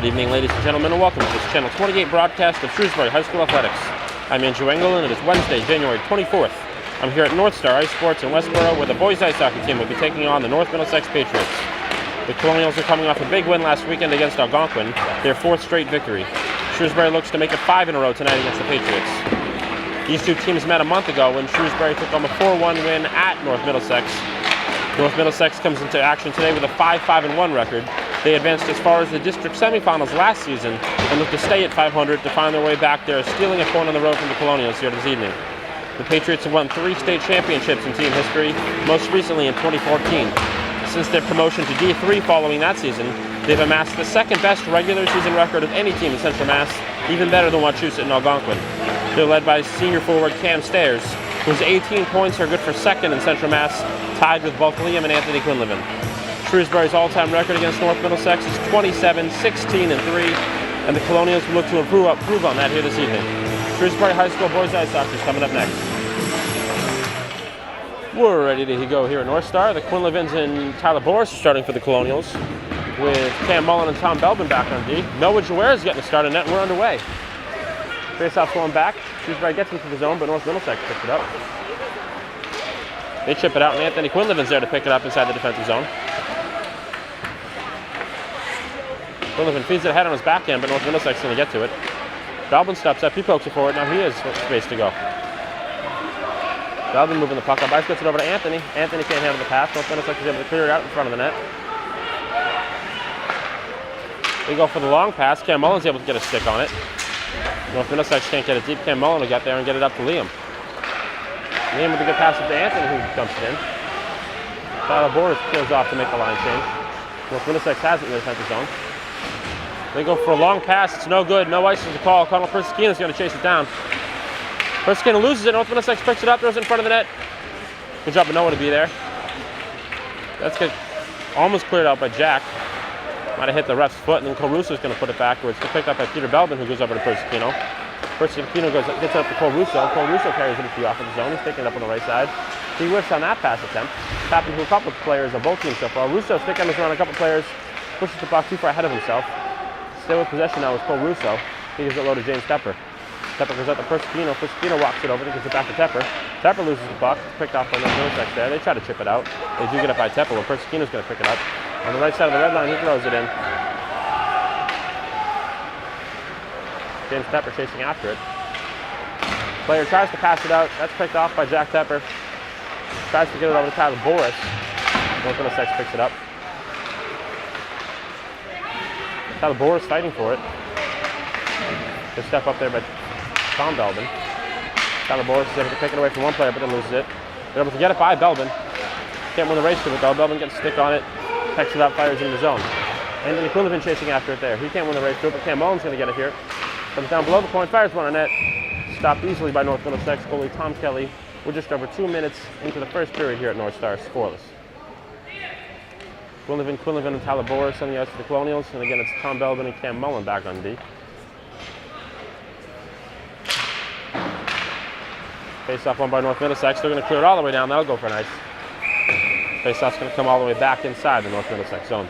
Good evening, ladies and gentlemen, and welcome to this Channel 28 broadcast of Shrewsbury High School Athletics. I'm Andrew Engel, and it is Wednesday, January 24th. I'm here at North Star Ice Sports in Westboro, where the boys ice hockey team will be taking on the North Middlesex Patriots. The Colonials are coming off a big win last weekend against Algonquin, their fourth straight victory. Shrewsbury looks to make it 5 in a row tonight against the Patriots. These two teams met a month ago when Shrewsbury took home a 4-1 win at North Middlesex. North Middlesex comes into action today with a 5-5-1 record. They advanced as far as the district semifinals last season and look to stay at 500 to find their way back there, stealing a point on the road from the Colonials here this evening. The Patriots have won 3 state championships in team history, most recently in 2014. Since their promotion to D3 following that season, they've amassed the second best regular season record of any team in Central Mass, even better than Wachusett and Algonquin. They're led by senior forward Cam Stairs, whose 18 points are good for second in Central Mass, tied with both Liam and Anthony Quinlivan. Shrewsbury's all-time record against North Middlesex is 27, 16, and 3, and the Colonials will look to improve on that here this evening. Shrewsbury High School boys ice hockey is coming up next. We're ready to go here at North Star. The Quinlivans and Tyler Boris are starting for the Colonials, with Cam Mullen and Tom Belbin back on D. Noah Jaware is getting a start on net, and we're underway. Face-off's going back. Shrewsbury gets into the zone, but North Middlesex picks it up. They chip it out, and Anthony Quinlivan's there to pick it up inside the defensive zone. Quinlivan feeds it ahead on his backhand, but North Middlesex is going to get to it. Belbin steps up, he pokes it forward, now he has space to go. Belbin moving the puck up, Ice gets it over to Anthony. Anthony can't handle the pass, North Middlesex is able to clear it out in front of the net. They go for the long pass, Cam Mullen's able to get a stick on it. North Middlesex can't get it deep, Cam Mullen will get there and get it up to Liam. Liam with a good pass up to Anthony, who dumps it in. Tyler Boris clears off to make the line change. North Middlesex has it in the defensive zone. They go for a long pass, it's no good, no ice is the call. Connell Persichino is going to chase it down. Persichino loses it, North Middlesex picks it up, throws it in front of the net. Good job of Noah to be there. That's good. Almost cleared out by Jack. Might have hit the ref's foot, and then Caruso is going to put it backwards. It's picked up by Peter Belbin, who goes over to Persichino. Persichino gets it up to Caruso. Caruso carries it into the offensive zone. He's taking it up on the right side. He whiffs on that pass attempt. It's happened to a couple of players on both teams so far. Russo sticking around a couple of players, pushes the puck too far ahead of himself. Still with possession now is Cole Russo. He gives it low to James Tepper. Tepper goes out to Persichino. Persichino walks it over, gives it back to Tepper. Tepper loses the puck. Picked off by North Middlesex there. They try to chip it out. They do get it by Tepper, where Persichino's going to pick it up. On the right side of the red line, he throws it in. James Tepper chasing after it. Player tries to pass it out. That's picked off by Jack Tepper. Tries to get it over to Tyler Boris. North Middlesex picks it up. Tyler Boris fighting for it. Good step up there by Tom Belbin. Tyler Boris is able to take it away from one player, but then loses it. They're able to get it by Belbin. Can't win the race to it though. Belbin gets a stick on it, pecks it up, fires in the zone. Anthony Quinlivan chasing after it there. He can't win the race to it, but Cam Mullen's going to get it here. Comes down below the point, fires one on net. Stopped easily by North Middlesex goalie Tom Kelly. We're just over 2 minutes into the first period here at North Star, scoreless. Quinlivan and Tyler Boris on the ice for the Colonials, and again it's Tom Belbin and Cam Mullen back on D. Face-off won by North Middlesex. They're going to clear it all the way down. That'll go for an ice. Face-off's going to come all the way back inside the North Middlesex zone.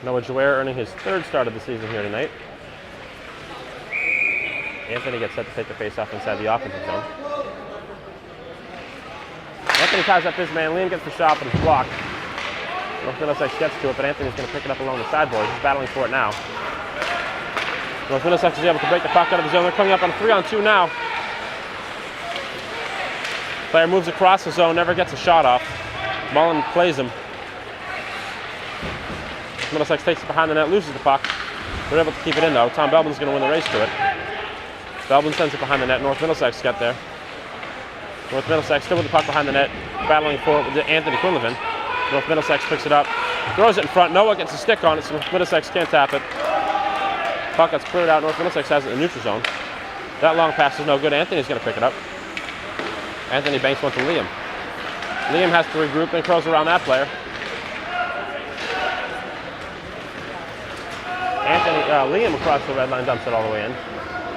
Noah Jaware earning his 3rd start of the season here tonight. Anthony gets set to take the face-off inside the offensive zone. Anthony ties up his man. Liam gets the shot, but it's blocked. North Middlesex gets to it, but Anthony's going to pick it up along the sideboard. He's battling for it now. North Middlesex is able to break the puck out of the zone. They're coming up on a 3-on-2 now. Player moves across the zone, never gets a shot off. Mullen plays him. Middlesex takes it behind the net, loses the puck. They're able to keep it in though. Tom Belbin's going to win the race to it. Belbin sends it behind the net. North Middlesex get there. North Middlesex still with the puck behind the net, battling for it with Anthony Quinlivan. North Middlesex picks it up, throws it in front. Noah gets a stick on it, so North Middlesex can't tap it. Puck gets cleared out. North Middlesex has it in the neutral zone. That long pass is no good. Anthony's going to pick it up. Anthony banks one to Liam. Liam has to regroup and curls around that player. Liam across the red line dumps it all the way in.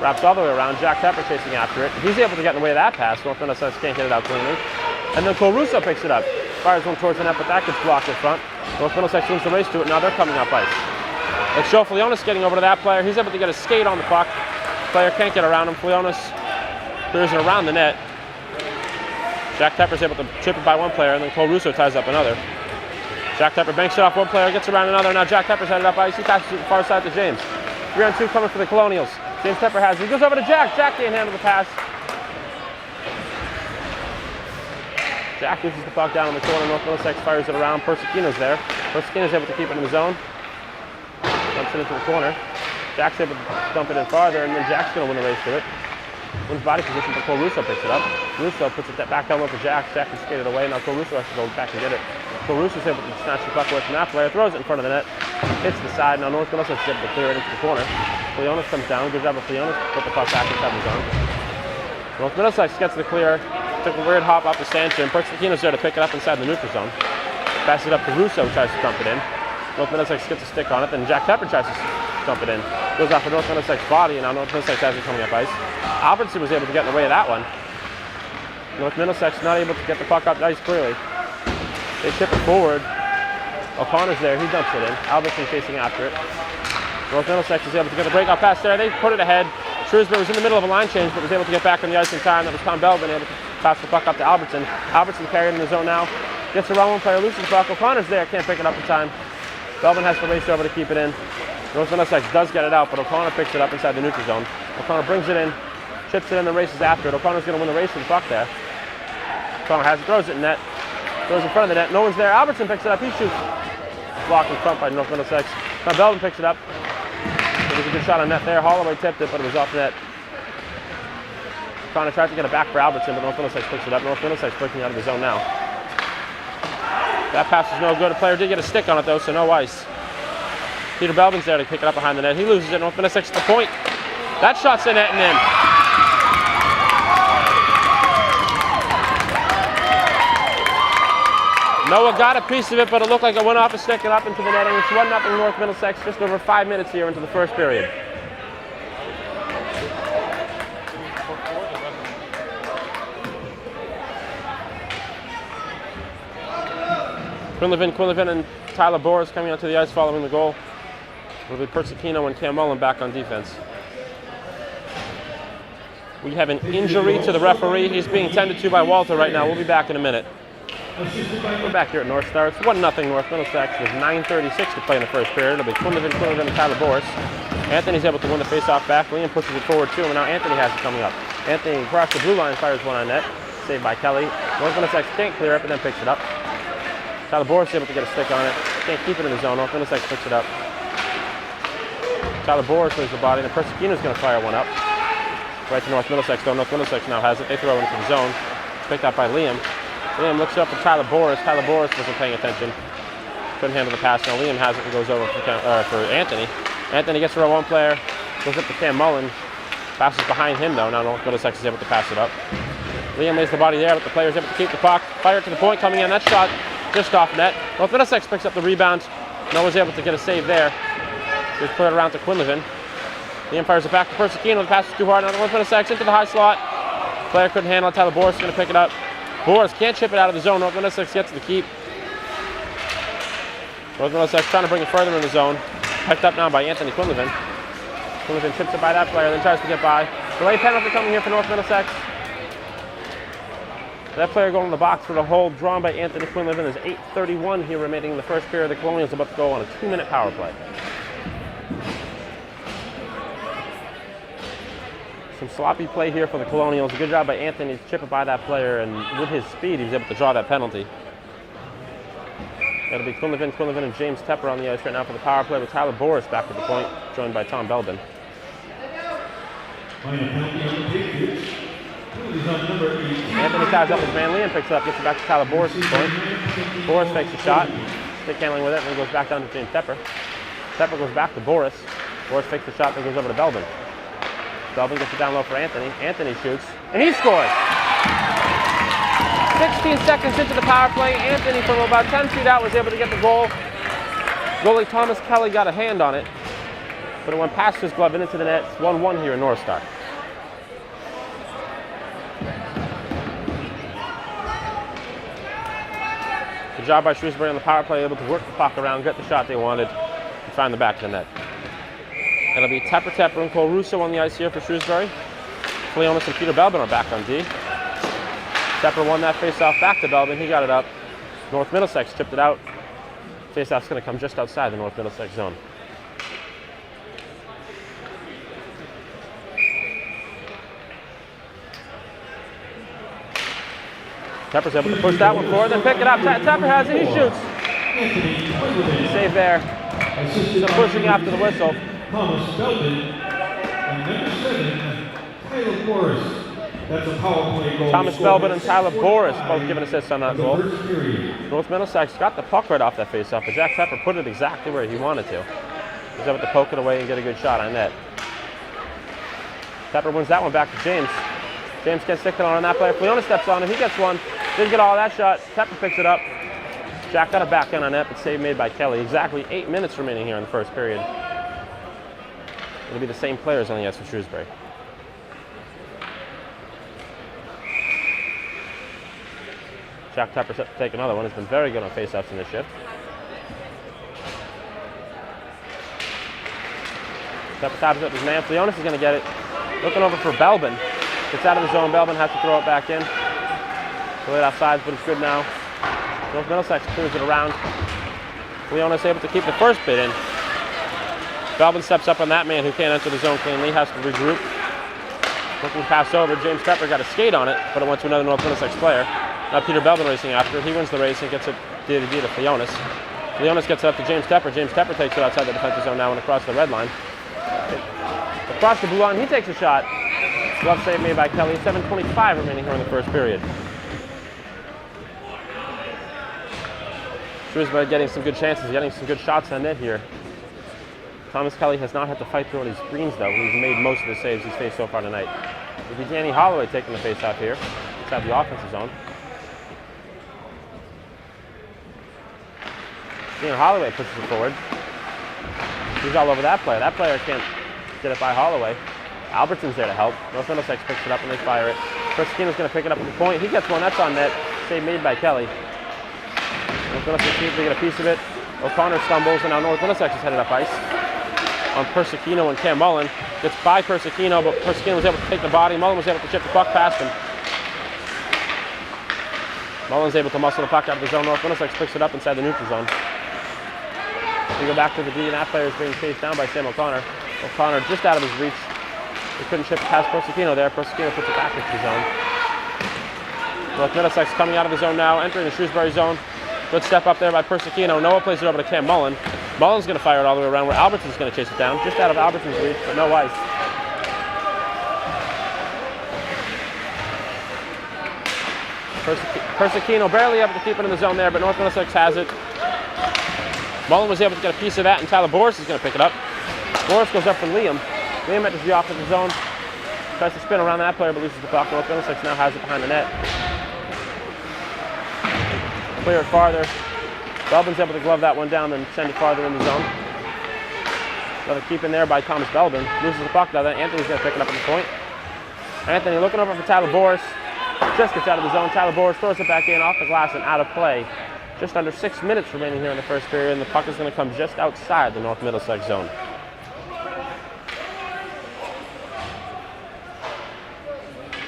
Wraps all the way around. Jack Tepper chasing after it. He's able to get in the way of that pass. North Middlesex can't get it out cleanly. And then Cole Russo picks it up. Fires one towards the net, but that gets blocked in front. North Middlesex wins the race to it. Now they're coming up ice. It's Joe Flionis getting over to that player. He's able to get a skate on the puck. Player can't get around him. Flionis clears it around the net. Jack Tepper's able to chip it by one player, and then Cole Russo ties up another. Jack Tepper banks it off one player, gets around another. Now Jack Tepper's headed up ice. He passes it the far side to James. 3-on-2 coming for the Colonials. James Tepper has it. He goes over to Jack. Jack can't handle the pass. Jack loses the puck down in the corner. North Middlesex fires it around. Persicino's there. Persicino's able to keep it in the zone. Dumps it into the corner. Jack's able to dump it in farther, and then Jack's going to win the race to it. Wins body position, but Cole Russo picks it up. Russo puts it back down low for Jack. Jack can skate it away. Now Cole Russo has to go back and get it. Cole Russo's able to snatch the puck away from that player. Throws it in front of the net. Hits the side. Now North Middlesex is able to clear it into the corner. Flionis comes down. Good job of Flionis. Put the puck back inside the zone. North Middlesex gets the clear. Took a weird hop up the stanchion. Persicino's there to pick it up inside the neutral zone. Passes it up to Russo, who tries to dump it in. North Middlesex gets a stick on it. Then Jack Tepper tries to dump it in. Goes off for North Middlesex body, and now North Middlesex has it coming up ice. Albertson was able to get in the way of that one. North Middlesex not able to get the puck up ice clearly. They chip it forward. O'Connor's there. He dumps it in. Albertson chasing after it. North Middlesex is able to get the breakout pass there. They put it ahead. Shrewsbury was in the middle of a line change, but was able to get back on the ice in time. That was Tom Belvin able to pass the puck up to Albertson. Albertson carried in the zone now. Gets around one player, loses the puck. O'Connor's there. Can't pick it up in time. Belvin has to race over to keep it in. North Middlesex does get it out, but O'Connor picks it up inside the neutral zone. O'Connor brings it in, chips it in, and races after it. O'Connor's going to win the race for the puck there. O'Connor has it, throws it in net. Throws in front of the net. No one's there. Albertson picks it up. He shoots. Blocked in front by North Middlesex. Now Belvin picks it up. It was a good shot on net there. Holloway tipped it, but it was off net. O'Connor tried to get it back for Albertson, but North Middlesex picks it up. North Middlesex breaking out of the zone now. That pass is no good. A player did get a stick on it, though, so no ice. Peter Belvin's there to pick it up behind the net. He loses it. North Middlesex at the point. That shot's in net and in. Noah got a piece of it, but it looked like it went off a stick and up into the netting. It's 1-0 North Middlesex, just over 5 minutes here into the first period. Quinlivan and Tyler Boris coming onto the ice following the goal. It'll be Persicino and Cam Mullen back on defense. We have an injury to the referee. He's being tended to by Walter right now. We'll be back in a minute. We're back here at North Star. It's 1-0 North Middlesex with 9:36 to play in the first period. It'll be Quinlivan and Tyler Boris. Anthony's able to win the face-off back. Liam pushes it forward to him, and now Anthony has it coming up. Anthony across the blue line fires one on net. Saved by Kelly. North Middlesex can't clear it, but then picks it up. Tyler Boris able to get a stick on it. Can't keep it in the zone. North Middlesex picks it up. Tyler Boris loses the body, and Persicino's going to fire one up. Right to North Middlesex, though. North Middlesex now has it. They throw it into the zone. Picked up by Liam. Liam looks up for Tyler Boris. Tyler Boris wasn't paying attention. Couldn't handle the pass. Now Liam has it and goes over for Anthony. Anthony gets around one player. Goes up to Cam Mullen. Passes behind him, though. Now North Middlesex is able to pass it up. Liam lays the body there, but the player's able to keep the puck. Fire it to the point coming in. That shot just off net. North Middlesex picks up the rebound. Noah's able to get a save there. Just put it around to Quinlivan. Liam fires it back to Persicino. The pass is too hard. Now North Middlesex into the high slot. Player couldn't handle it. Tyler Boris is going to pick it up. Boris can't chip it out of the zone. North Middlesex gets the keep. North Middlesex trying to bring it further in the zone. Picked up now by Anthony Quinlivan. Quinlivan chips it by that player, then tries to get by. Delay penalty coming here for North Middlesex. That player going in the box for the hold, drawn by Anthony Quinlivan. There's 8:31 here remaining in the first period. The Colonials about to go on a 2-minute power play. Some sloppy play here for the Colonials. A good job by Anthony to chip it by that player, and with his speed, he was able to draw that penalty. That'll be Quinlivan and James Tepper on the ice right now for the power play with Tyler Boris back at the point, joined by Tom Belbin. Anthony ties up his man. Liam picks it up, gets it back to Tyler Boris' point. Boris takes a shot, stick handling with it, and then goes back down to James Tepper. Tepper goes back to Boris. Boris takes the shot, then goes over to Belbin. Belvin gets it down low for Anthony. Anthony shoots, and he scores! 16 seconds into the power play, Anthony from about 10 feet out was able to get the goal. Goalie Thomas Kelly got a hand on it, but it went past his glove and into the net. It's 1-1 here in North Star. Good job by Shrewsbury on the power play, able to work the puck around, get the shot they wanted, and find the back of the net. It'll be Tepper and Cole Russo on the ice here for Shrewsbury. Leonis and Peter Belbin are back on D. Tepper won that face-off back to Belbin. He got it up. North Middlesex tipped it out. Face-off's going to come just outside the North Middlesex zone. Tepper's able to push that one forward, then pick it up. Tepper has it, he shoots. Save there. Some pushing after the whistle. Thomas Belbin and number 7, Tyler Boris. That's a power play goal. Thomas Belbin and Tyler Boris both giving assists on that goal. North Middlesex got the puck right off that face-off, but Jack Tepper put it exactly where he wanted to. He was able to poke it away and get a good shot on net. Tepper wins that one back to James. James gets stick on that player. Leona steps on him. He gets one. Didn't get all that shot. Tepper picks it up. Jack got it back in on net, but save made by Kelly. Exactly 8 minutes remaining here in the first period. It'll be the same players on the ice for Shrewsbury. Jack Tepper set to take another one. Has been very good on faceoffs in this shift. Tepper taps up his man. Leonis is going to get it. Looking over for Belbin. Gets out of the zone. Belbin has to throw it back in. Played offsides, but it's good now. North Middlesex clears it around. Leonis able to keep the first bit in. Belbin steps up on that man who can't enter the zone cleanly. Has to regroup. Looking to pass over. James Tepper got a skate on it, but it went to another North Middlesex player. Now Peter Belbin racing after it. He wins the race and gets it to Leonis. Leonis gets it up to James Tepper. James Tepper takes it outside the defensive zone now and across the red line. Across the blue line, he takes a shot. Glove save made by Kelly. 7:25 remaining here in the first period. Shrewsbury getting some good chances, getting some good shots on net here. Thomas Kelly has not had to fight through any screens though. He's made most of the saves he's faced so far tonight. It'll be Danny Holloway taking the face-off here inside the offensive zone. Danny Holloway pushes it forward. He's all over that player. That player can't get it by Holloway. Albertson's there to help. North Middlesex picks it up and they fire it. Persicino's going to pick it up at the point. He gets one. That's on net. Save made by Kelly. North Middlesex seems to get a piece of it. O'Connor stumbles, and now North Middlesex is headed up ice. On Persicino and Cam Mullen. Gets by Persicino, but Persicino was able to take the body. Mullen was able to chip the puck past him. Mullen's able to muscle the puck out of the zone. North Middlesex picks it up inside the neutral zone. We go back to the D, and that player is being chased down by Sam O'Connor. O'Connor just out of his reach. He couldn't chip it past Persicino there. Persicino puts it back into the zone. North Middlesex coming out of the zone now, entering the Shrewsbury zone. Good step up there by Persicino. Noah plays it over to Cam Mullen. Mullen's going to fire it all the way around where Albertson's going to chase it down. Just out of Albertson's reach, but no ice. Persicino barely able to keep it in the zone there, but North Middlesex has it. Mullen was able to get a piece of that, and Tyler Boris is going to pick it up. Boris goes up for Liam. Liam enters the offensive zone. Tries to spin around that player, but loses the puck. North Middlesex now has it behind the net. Clear it farther. Belbin's able to glove that one down and send it farther in the zone. Another keep in there by Thomas Belbin. Loses the puck though. Then Anthony's going to pick it up at the point. Anthony looking over for Tyler Boris. Just gets out of the zone. Tyler Boris throws it back in off the glass and out of play. Just under 6 minutes remaining here in the first period, and the puck is going to come just outside the North Middlesex zone.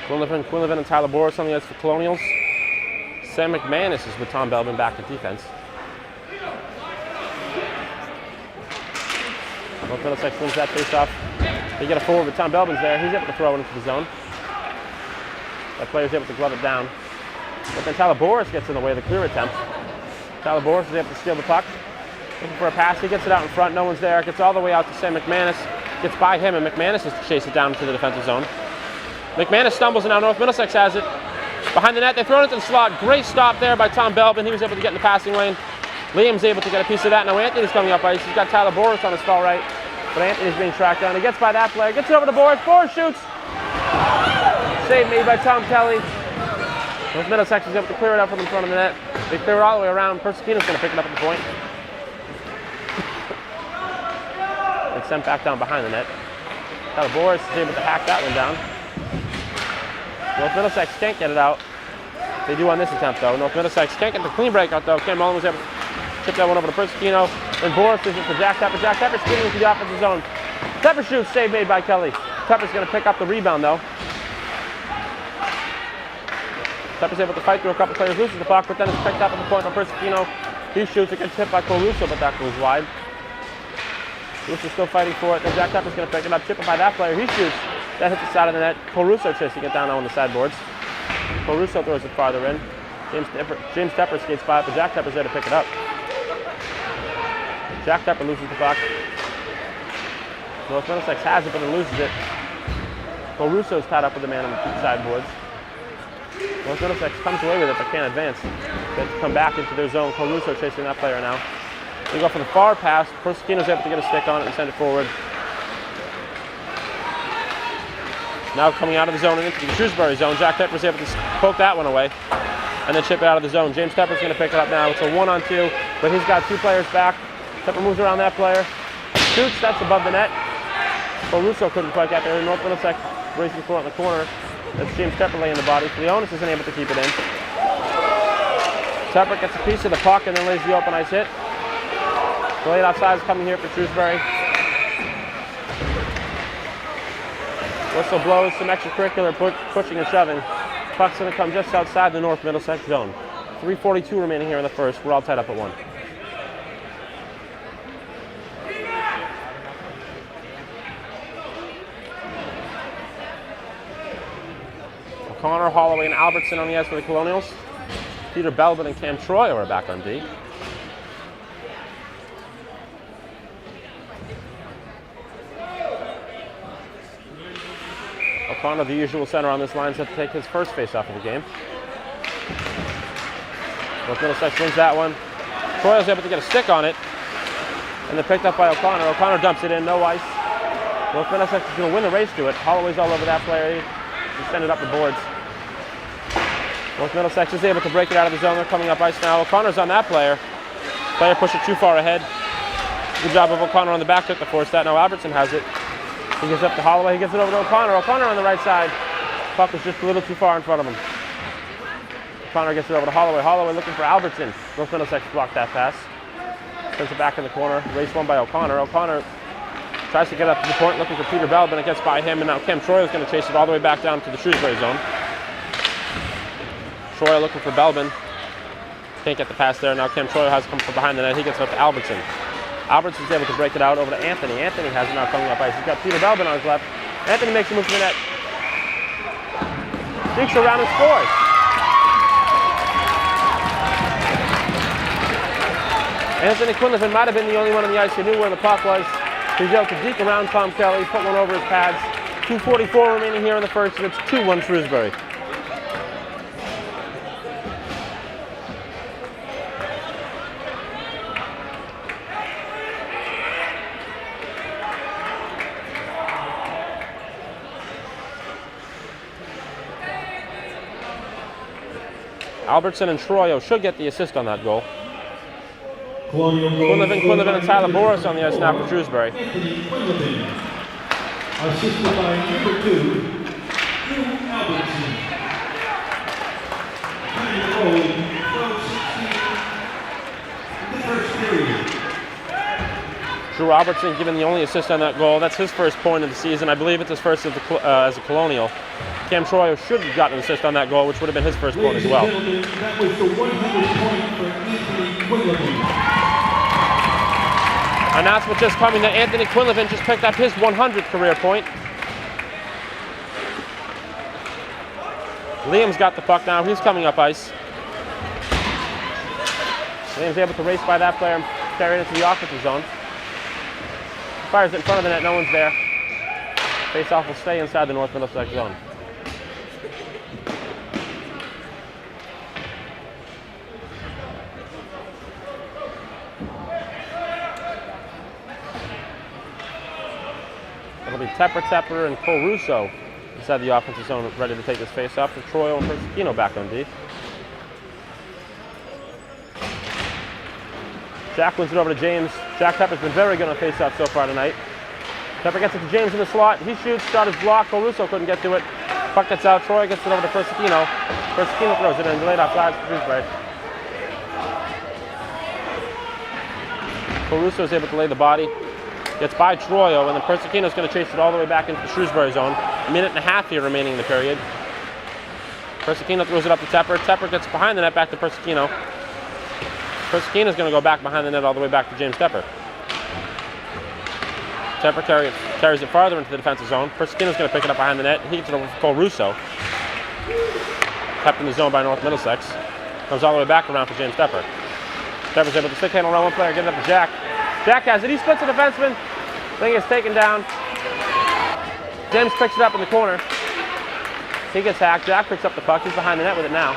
Quinlivan and Tyler Boris on the ice for Colonials. Sam McManus is with Tom Belbin back at defense. North Middlesex wins that face-off. They get a forward, but Tom Belbin's there. He's able to throw it into the zone. That player's able to glove it down. But then Tyler Boris gets in the way of the clear attempt. Tyler Boris is able to steal the puck. Looking for a pass. He gets it out in front. No one's there. Gets all the way out to Sam McManus. Gets by him, and McManus has to chase it down into the defensive zone. McManus stumbles, and now North Middlesex has it. Behind the net, they throw it into the slot. Great stop there by Tom Belbin. He was able to get in the passing lane. Liam's able to get a piece of that. Now Anthony's coming up ice. He's got Tyler Boris on his far right, but Anthony's being tracked down. He gets by that player. Gets it over to Boris. Boris shoots. Save made by Tom Kelly. North Middlesex is able to clear it up from in front of the net. They clear it all the way around. Persicino's going to pick it up at the point. It's sent back down behind the net. Tyler Boris is able to hack that one down. North Middlesex can't get it out. They do on this attempt, though. North Middlesex can't get the clean breakout, though. Ken Mullen was able to chip that one over to Persicino. Then Boris is it for Jack Tepper. Jack Tepper speeding into the offensive zone. Tepper shoots, save made by Kelly. Tepper's going to pick up the rebound, though. Tepper's able to fight through a couple players, loses the puck, but then it's picked up at the point by Persicino. He shoots, it gets hit by Caruso, but that goes wide. Russo's still fighting for it. Then Jack Tepper's going to pick it up, chip it by that player. He shoots. That hits the side of the net. Caruso chasing it down now on the sideboards. Caruso throws it farther in. James Tepper skates by it, but Jack Tepper's there to pick it up. Jack Tepper loses the puck. North Middlesex has it, but then loses it. Caruso's tied up with the man on the sideboards. North Middlesex comes away with it, but can't advance. They have to come back into their zone. Caruso chasing that player now. They go for the far pass. Persicino's able to get a stick on it and send it forward. Now coming out of the zone and into the Shrewsbury zone, Jack Tepper's able to poke that one away and then chip it out of the zone. James Tepper's going to pick it up now. It's a 1-on-2, but he's got two players back. Tepper moves around that player. Shoots, that's above the net. Caruso couldn't quite get there. North Middlesex racing for it in the corner. That's James Tepper laying the body. Leonis isn't able to keep it in. Tepper gets a piece of the puck and then lays the open ice hit. The late offside is coming here for Shrewsbury. Whistle blows, some extracurricular pushing and shoving. Puck's going to come just outside the North Middlesex zone. 3:42 remaining here in the first. We're all tied up at 1. O'Connor, Holloway, and Albertson on the ice for the Colonials. Peter Belbin and Cam Troy are back on D. O'Connor, the usual center on this line, set to take his first face-off of the game. North Middlesex wins that one. Troy was able to get a stick on it, and then picked up by O'Connor. O'Connor dumps it in, no ice. North Middlesex is going to win the race to it. Holloway's all over that player. He sent it up the boards. North Middlesex is able to break it out of the zone. They're coming up ice now. O'Connor's on that player. Player pushed it too far ahead. Good job of O'Connor on the back hook to force that. Now Albertson has it. He gets up to Holloway. He gets it over to O'Connor. O'Connor on the right side. Puck was just a little too far in front of him. O'Connor gets it over to Holloway. Holloway looking for Albertson. North Middlesex blocked that pass. Sends it back in the corner. Race won by O'Connor. O'Connor tries to get up to the point looking for Peter Belbin. It gets by him, and now Cam Troy is going to chase it all the way back down to the Shrewsbury zone. Troy looking for Belbin. Can't get the pass there. Now Cam Troy has come from behind the net. He gets it up to Albertson. Albertson's able to break it out over to Anthony. Anthony has it now coming up ice. He's got Peter Belbin on his left. Anthony makes a move to the net. Sneaks around and scores. Anthony Quinlivan might have been the only one on the ice who knew where the puck was. He's able to deke around Tom Kelly, put one over his pads. 2:44 remaining here in the first, and it's 2-1 Shrewsbury. Albertson and Troyo should get the assist on that goal. Quinlivan and Tyler Boris on the ice now for Shrewsbury. Assisted by number 2, Albertson. Drew Albertson given the only assist on that goal. That's his first point of the season. I believe it's his first as a Colonial. Cam Troyo should have gotten an assist on that goal, which would have been his first point as well. That was the 100 point for Anthony Quinlivan. Announcement just coming that Anthony Quinlivan just picked up his 100th career point. Liam's got the puck now. He's coming up ice. Liam's able to race by that player and carry it into the offensive zone. Fires it in front of the net. No one's there. Face-off will stay inside the North Middlesex zone. It'll be Tepper, and Caruso inside the offensive zone, ready to take this face-off. With Troyo and Persicino back on D. Jack wins it over to James. Jack Tepper's been very good on face-off so far tonight. Tepper gets it to James in the slot. He shoots, shot is blocked. Caruso couldn't get to it. Puck gets out. Troy gets it over to Persicino. Persicino throws it in, delayed offsides for Shrewsbury. Caruso is able to lay the body. Gets by Troyo, and then Persicino's going to chase it all the way back into the Shrewsbury zone. A minute and a half here remaining in the period. Persicino throws it up to Tepper. Tepper gets behind the net back to Persicino. Persicino's going to go back behind the net all the way back to James Tepper. Tepper carries it farther into the defensive zone. Persicino's going to pick it up behind the net. He gets it over for Cole Russo. Kept in the zone by North Middlesex. Comes all the way back around for James Tepper. Tepper's able to stick handle around one player, get it up to Jack. Jack has it. He splits the defenseman. Thing is taken down. James picks it up in the corner. He gets hacked. Jack picks up the puck. He's behind the net with it now.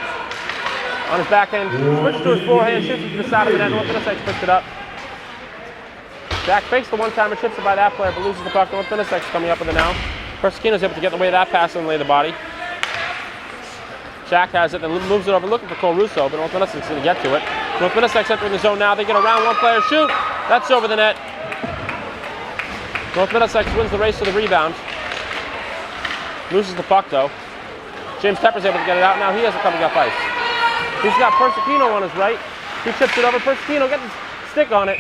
On his backhand, switches to his forehand, shoots it to the side of the net. North Middlesex picks it up. Jack fakes the one-timer, chips it by that player, but loses the puck. North Middlesex coming up with it now. Persicino's able to get the way of that pass and lay the body. Jack has it, then moves it over, looking for Cole Russo, but North Middlesex is going to get to it. North Middlesex entering the zone now. They get around one player, shoot. That's over the net. North Middlesex wins the race to the rebound. Loses the puck though. James Tepper's able to get it out. Now he has it coming up ice. He's got Persicino on his right. He chips it over. Persicino gets his stick on it.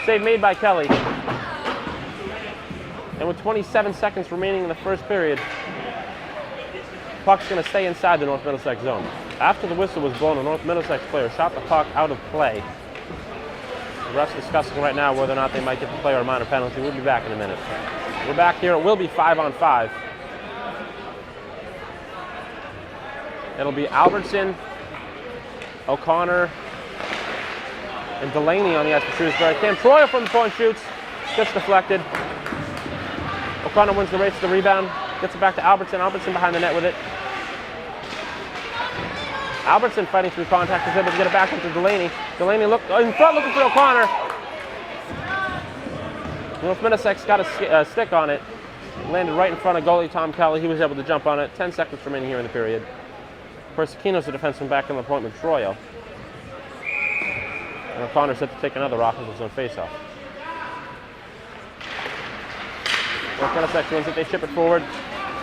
Save made by Kelly. And with 27 seconds remaining in the first period, puck's going to stay inside the North Middlesex zone. After the whistle was blown, a North Middlesex player shot the puck out of play. The refs discussing right now whether or not they might get the player a minor penalty. We'll be back in a minute. We're back here. It will be 5-on-5. It'll be Albertson, O'Connor, and Delaney on the ice for Shrewsbury. Cam Troyer from the point shoots. Gets deflected. O'Connor wins the race to the rebound. Gets it back to Albertson. Albertson behind the net with it. Albertson fighting through contact is able to get it back into Delaney. Delaney in front looking for O'Connor. North Middlesex got a stick on it. Landed right in front of goalie Tom Kelly. He was able to jump on it. 10 seconds remaining here in the period. Persicino's the defenseman back on the point with Troyo. And O'Connor's set to take another offensive zone faceoff. North Middlesex wins it. They chip it forward.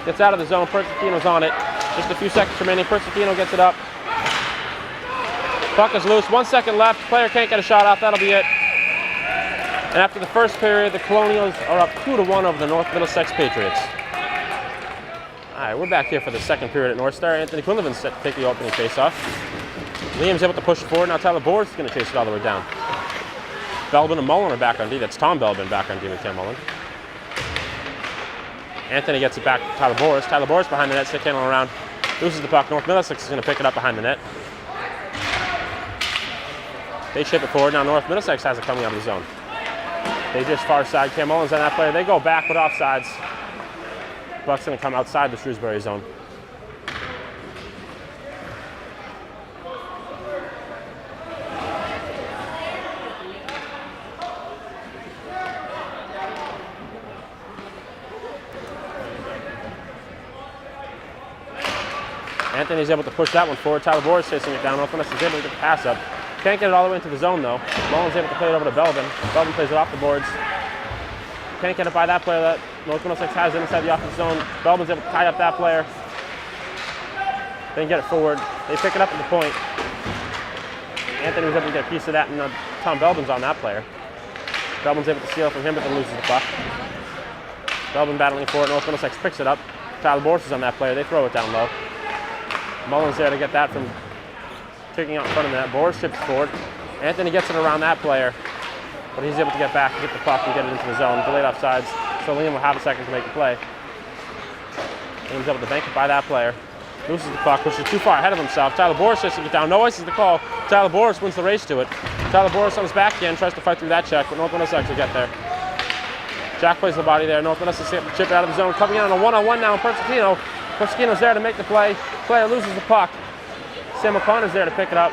Gets out of the zone. Persicino's on it. Just a few seconds remaining. Persicino gets it up. Puck is loose. 1 second left. Player can't get a shot off. That'll be it. And after the first period, the Colonials are up 2-1 over the North Middlesex Patriots. All right, we're back here for the second period at North Star. Anthony Quinlivan's set to take the opening faceoff. Liam's able to push it forward. Now Tyler Boers is going to chase it all the way down. Belbin and Mullen are back on D. That's Tom Belbin back on D with Cam Mullen. Anthony gets it back to Tyler Boers. Tyler Boers behind the net, stick handling around. Loses the puck. North Middlesex is going to pick it up behind the net. They chip it forward. Now North Middlesex has it coming out of the zone. They just far side. Cam Mullen's on that player. They go back with offsides. Buck's going to come outside the Shrewsbury zone. Anthony's able to push that one forward. Tyler Boers chasing it down. North Middlesex is able to get the pass up. Can't get it all the way into the zone though. Mullen's able to play it over to Belbin. Belbin plays it off the boards. Can't get it by that player that North Middlesex has inside the offensive zone. Belbin's able to tie up that player. Then get it forward. They pick it up at the point. Anthony was able to get a piece of that, and Tom Belbin's on that player. Belbin's able to steal from him, but then loses the puck. Belbin battling for it. North Middlesex picks it up. Tyler Boers is on that player. They throw it down low. Mullen's there to get that from kicking out in front of that. Boers chips forward. Anthony gets it around that player, but he's able to get back and get the puck and get it into the zone. Delayed offsides, so Liam will have a second to make the play. Liam's able to bank it by that player. Loses the puck, pushes too far ahead of himself. Tyler Boers tries to get down. No ice is the call. Tyler Boers wins the race to it. Tyler Boers on his back again, tries to fight through that check, but North Middlesex will get there. Jack plays the body there. North Middlesex able to chip it out of the zone. Coming in on a one-on-one now. Persicino. Persicino's there to make the play. Player loses the puck. Sam O'Connor's there to pick it up.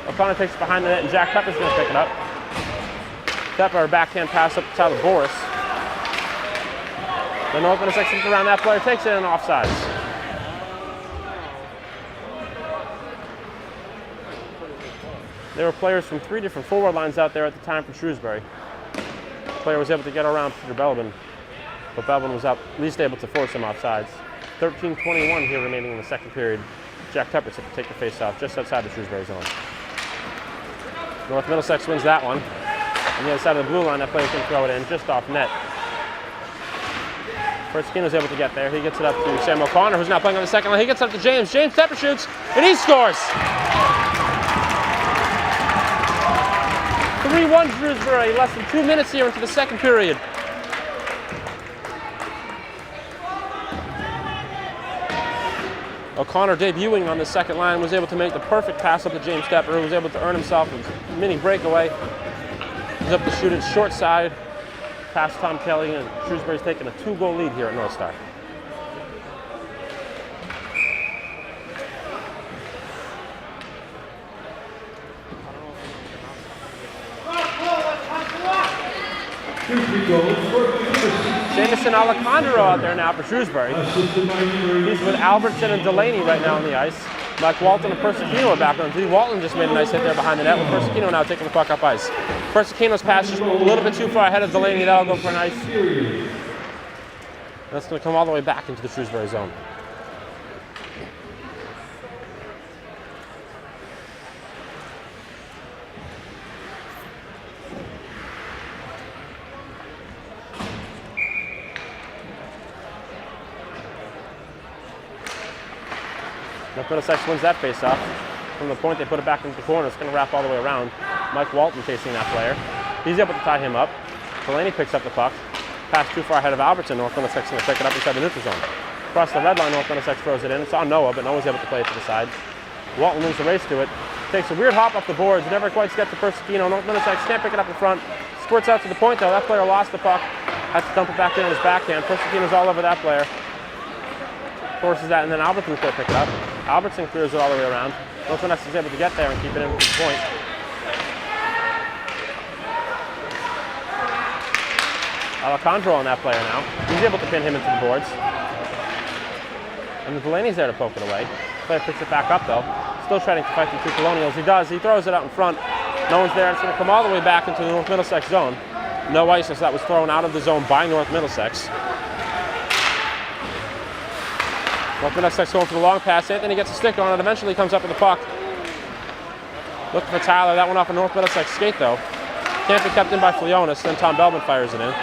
O'Connor takes it behind the net, and Jack Pepper's going to pick it up. Pepper, a backhand pass up to Tyler Boers. The North Middlesex gets around that player, takes it in offsides. There were players from 3 different forward lines out there at the time for Shrewsbury. The player was able to get around Peter Belbin, but Belbin was at least able to force him offsides. 13:21 here remaining in the second period. Jack Tepper's to take the face-off just outside the Shrewsbury zone. North Middlesex wins that one. On the other side of the blue line, that player's going to throw it in just off net. Persicino's able to get there. He gets it up to Sam O'Connor, who's now playing on the second line. He gets it up to James. James Tepper shoots, and he scores! 3-1 Shrewsbury, less than 2 minutes here into the second period. O'Connor, debuting on the second line, was able to make the perfect pass up to James Tepper, who was able to earn himself a mini breakaway. He's up to shoot it short side, past Tom Kelly, and Shrewsbury's taking a 2-goal lead here at North Star. Jameson Alejandro out there now for Shrewsbury. He's with Albertson and Delaney right now on the ice. Mike Walton and Persicino are back on the team. Walton just made a nice hit there behind the net, with Persicino now taking the puck up ice. Persicino's pass just a little bit too far ahead of Delaney. That'll go for an ice. That's going to come all the way back into the Shrewsbury zone. North Middlesex wins that face-off. From the point, they put it back into the corner. It's going to wrap all the way around. Mike Walton chasing that player. He's able to tie him up. Delaney picks up the puck. Pass too far ahead of Albertson. North Middlesex going to pick it up inside the neutral zone. Across the red line, North Middlesex throws it in. It's on Noah, but Noah's able to play it to the side. Walton wins the race to it. Takes a weird hop off the boards. Never quite gets to Persicino. North Middlesex can't pick it up in front. Squirts out to the point, though. That player lost the puck. Has to dump it back in on his backhand. Persicino's all over that player. Forces that, and then Albertson's going to pick it up. Albertson clears it all the way around. North Middlesex is able to get there and keep it in from the point. Alejandro on that player now. He's able to pin him into the boards. And Delaney's there to poke it away. Player picks it back up though. Still trying to fight the two Colonials. He does. He throws it out in front. No one's there. It's going to come all the way back into the North Middlesex zone. No ice, as that was thrown out of the zone by North Middlesex. North Middlesex going for the long pass. Anthony gets a stick on it. Eventually comes up with the puck. Looking for Tyler. That went off a North Middlesex skate though. Can't be kept in by Flionis. Then Tom Bellman fires it in.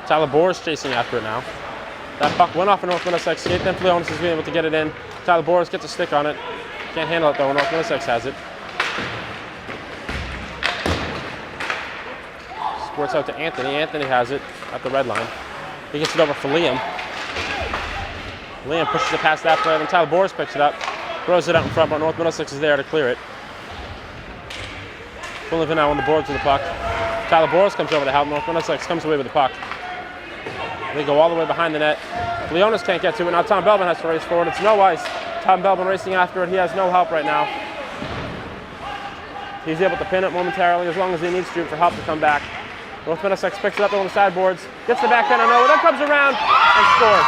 Tyler Boris chasing after it now. That puck went off a North Middlesex skate. Then Flionis is being able to get it in. Tyler Boris gets a stick on it. Can't handle it though. North Middlesex has it. Squirts out to Anthony. Anthony has it at the red line. He gets it over for Liam. Liam pushes it past that player, then Tyler Boris picks it up, throws it out in front, but North Middlesex is there to clear it. Sullivan now on the boards with the puck. Tyler Boris comes over to help. North Middlesex comes away with the puck. They go all the way behind the net. Leonis can't get to it. Now Tom Belbin has to race forward. It's no ice. Tom Belbin racing after it. He has no help right now. He's able to pin it momentarily as long as he needs to for help to come back. North Middlesex picks it up on the sideboards, gets the backhand on Noah, then comes around and scores.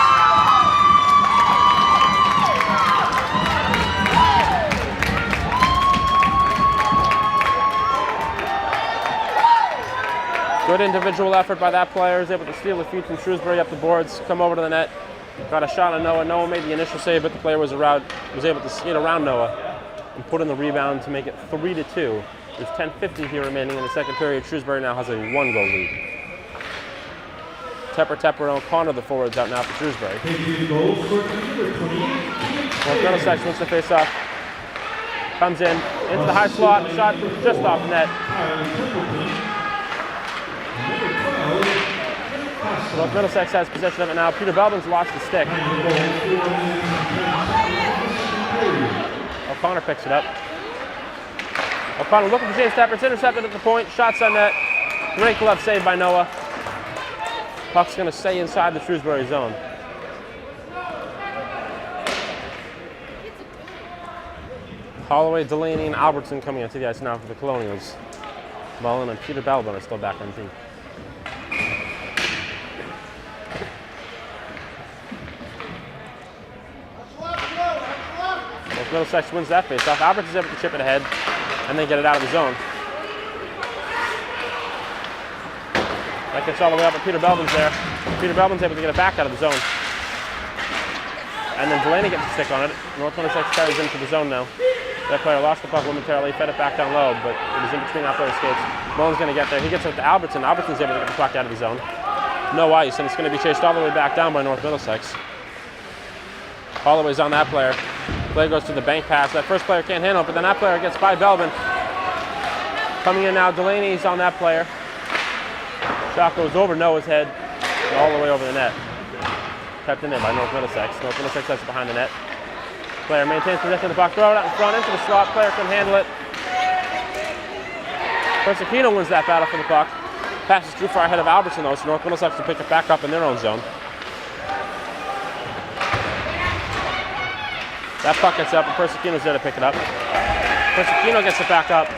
Good individual effort by that player. He's able to steal a feed from Shrewsbury up the boards, come over to the net, got a shot on Noah. Noah made the initial save, but the player was able to skate around Noah and put in the rebound to make it 3-2. There's 10:50 here remaining in the second period. Shrewsbury now has a 1-goal lead. Tepper, and O'Connor, the forwards, out now for Shrewsbury. North Middlesex wins the face-off. Comes in, into the high slot, shot just off net. North Middlesex has possession of it now. Peter Belbin's lost the stick. O'Connor picks it up. O'Connor looking for James Tepper. It's intercepted at the point. Shots on net. Great glove save by Noah. Puck's going to stay inside the Shrewsbury zone. Holloway, Delaney, and Albertson coming onto the ice now for the Colonials. Mullen and Peter Belbin are still back on the team. North Middlesex wins that face-off. Albertson's able to chip it ahead and then get it out of the zone. That gets all the way up, but Peter Belbin's there. Peter Belbin's able to get it back out of the zone. And then Delaney gets a stick on it. North Middlesex carries into the zone now. That player lost the puck momentarily, fed it back down low, but it was in between that player's skates. Mullen's going to get there. He gets it to Albertson. Albertson's able to get the puck out of the zone. No ice, and it's going to be chased all the way back down by North Middlesex. Holloway's on that player. Play goes to the bank pass. That first player can't handle it, but then that player gets by Belbin. Coming in now, Delaney's on that player. Shot goes over Noah's head and all the way over the net. Kept in there by North Middlesex. North Middlesex has it behind the net. Player maintains possession of the puck. Throw it out in front into the slot. Player can handle it. Persicino wins that battle for the puck. Passes too far ahead of Albertson though, so North Middlesex will pick it back up in their own zone. That puck gets up and Persicino's there to pick it up. Persicino gets it back up.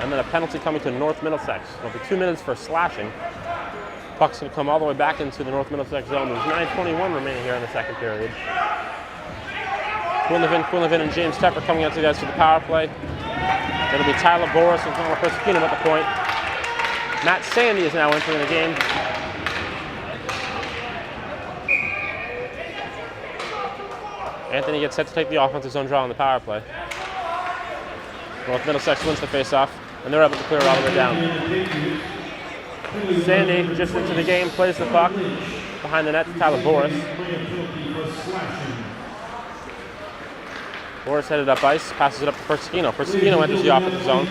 And then a penalty coming to North Middlesex. It'll be 2 minutes for slashing. Puck's going to come all the way back into the North Middlesex zone. There's 9:21 remaining here in the second period. Quinlivan and James Tepper coming out to the guys for the power play. It'll be Tyler Boris and Connor Persicino at the point. Matt Sandy is now entering the game. Anthony gets set to take the offensive zone draw on the power play. North Middlesex wins the face-off, and they're able to clear it all the way down. Sandy, just into the game, plays the puck behind the net to Tyler Boris. Boris headed up ice, passes it up to Persicino. Persicino enters the offensive zone.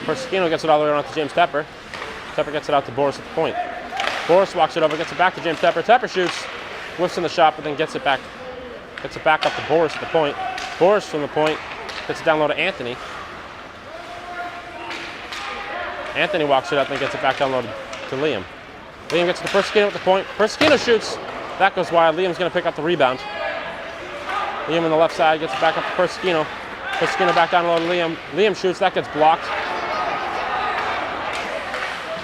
Persicino gets it all the way around to James Tepper. Tepper gets it out to Boris at the point. Boris walks it over, gets it back to James Tepper. Tepper shoots, whiffs in the shot, but then gets it back up to Boris at the point. Boris from the point gets it down low to Anthony. Anthony walks it up and gets it back down low to Liam. Liam gets it to Persicino at the point. Persicino shoots. That goes wide. Liam's going to pick up the rebound. Liam on the left side gets it back up to Persicino. Persicino back down low to Liam. Liam shoots. That gets blocked.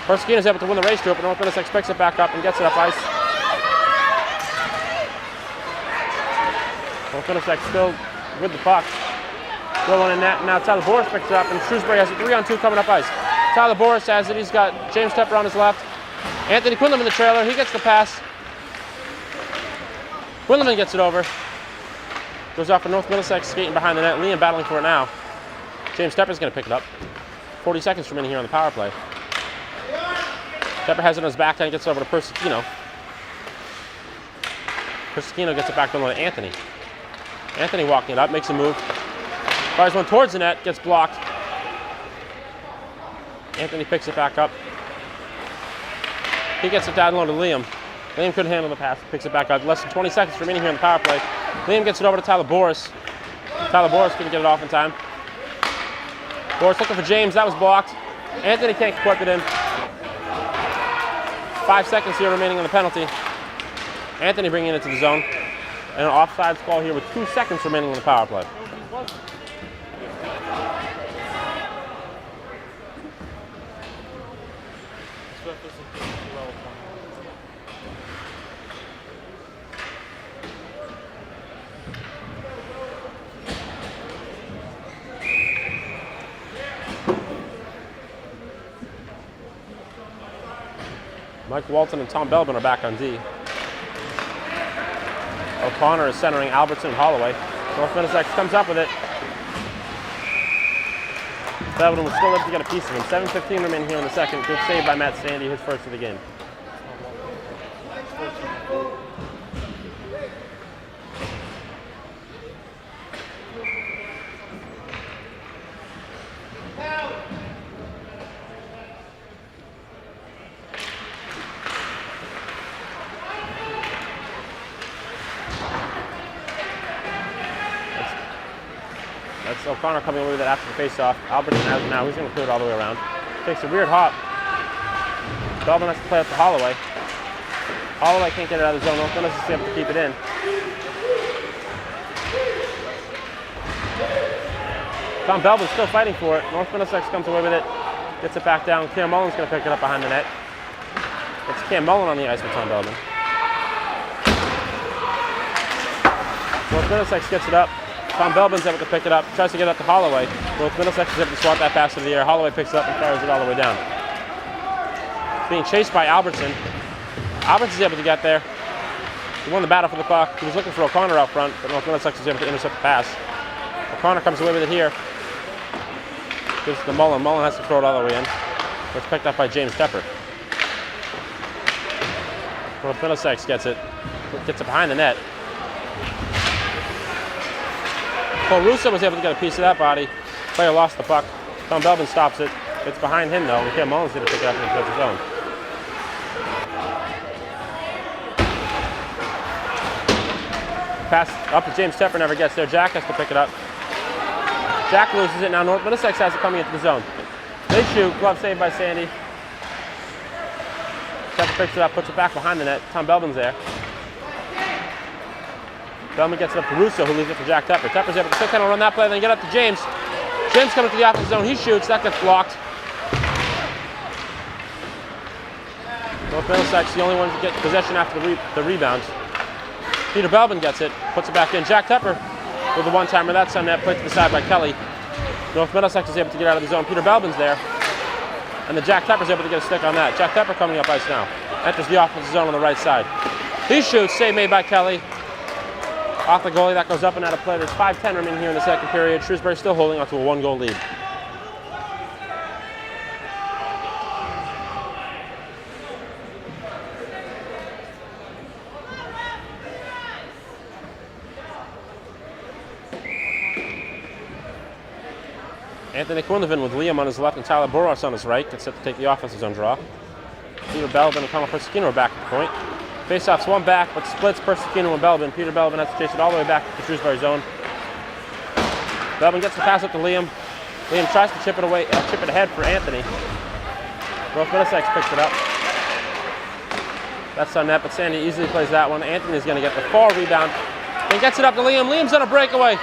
Persicino's able to win the race to it, but North Middlesex picks it back up and gets it up ice. North Middlesex still with the puck. Still on in net. Now Tyler Boris picks it up, and Shrewsbury has a 3-on-2 coming up ice. Tyler Boris has it. He's got James Tepper on his left. Anthony Quinlivan in the trailer. He gets the pass. Quinlivan gets it over. Goes off for North Middlesex, skating behind the net. Liam battling for it now. James Tepper's going to pick it up. 40 seconds remaining here on the power play. Tepper has it on his backhand, gets it over to Persicino. Persicino gets it back down to Anthony. Anthony walking it up, makes a move. Fires one towards the net, gets blocked. Anthony picks it back up. He gets it down low to Liam. Liam couldn't handle the pass, picks it back up. Less than 20 seconds remaining here on the power play. Liam gets it over to Tyler Boris. Tyler Boris couldn't get it off in time. Boris looking for James, that was blocked. Anthony can't clip it in. 5 seconds here remaining on the penalty. Anthony bringing it into the zone. And an offsides call here with 2 seconds remaining on the power play. Mike Walton and Tom Belbin are back on D. O'Connor is centering Albertson and Holloway. North Middlesex comes up with it. Belbin was still able to get a piece of him. 7:15 remaining here in the second. Good save by Matt Sandy, his first of the game. That's O'Connor coming away with it after the face-off. Albertson has it now. He's going to clear it all the way around. Takes a weird hop. Belbin has to play up to Holloway. Holloway can't get it out of the zone. North Middlesex is able to keep it in. Tom Belbin's still fighting for it. North Middlesex comes away with it. Gets it back down. Cam Mullen's going to pick it up behind the net. It's Cam Mullen on the ice with Tom Belbin. North Middlesex gets it up. Tom Belbin's able to pick it up, tries to get it up to Holloway. Both Middlesex is able to swat that pass into the air. Holloway picks it up and fires it all the way down. It's being chased by Albertson. Albertson's able to get there. He won the battle for the puck. He was looking for O'Connor out front, but North Middlesex is able to intercept the pass. O'Connor comes away with it here. Gives it to Mullen. Mullen has to throw it all the way in. It's picked up by James Tepper. North Middlesex gets it behind the net. Paul Russo was able to get a piece of that body. Player lost the puck. Tom Belbin stops it. It's behind him though. Cam Mullen's going to pick it up and put his own. Pass up to James Tepper, never gets there. Jack has to pick it up. Jack loses it. Now North Middlesex has it coming into the zone. They shoot. Glove saved by Sandy. Tepper picks it up, puts it back behind the net. Tom Belbin's there. Belbin gets it up to Russo, who leaves it for Jack Tepper. Tepper's able to stick and run that play, then get up to James. James coming to the offensive zone. He shoots. That gets blocked. North Middlesex, the only one to get possession after the rebound. Peter Belbin gets it, puts it back in. Jack Tepper with the one-timer. That's on net, played to the side by Kelly. North Middlesex is able to get out of the zone. Peter Belbin's there. And the Jack Tepper's able to get a stick on that. Jack Tepper coming up ice now. Enters the offensive zone on the right side. He shoots, save made by Kelly. Off the goalie, that goes up and out of play. There's 5:10 remaining here in the second period. Shrewsbury still holding on to a 1-goal lead. Anthony Quinlivan with Liam on his left and Tyler Boros on his right. Gets set to take the offensive zone draw. Peter Belbin and Connell Persicino are back at the point. Face-off's one back, but splits Persicino and Belbin. Peter Belbin has to chase it all the way back to the Shrewsbury zone. Belbin gets the pass up to Liam. Liam tries to chip it away, chip it ahead for Anthony. North Middlesex picks it up. That's on net, but Sandy easily plays that one. Anthony's going to get the far rebound. Then gets it up to Liam. Liam's on a breakaway.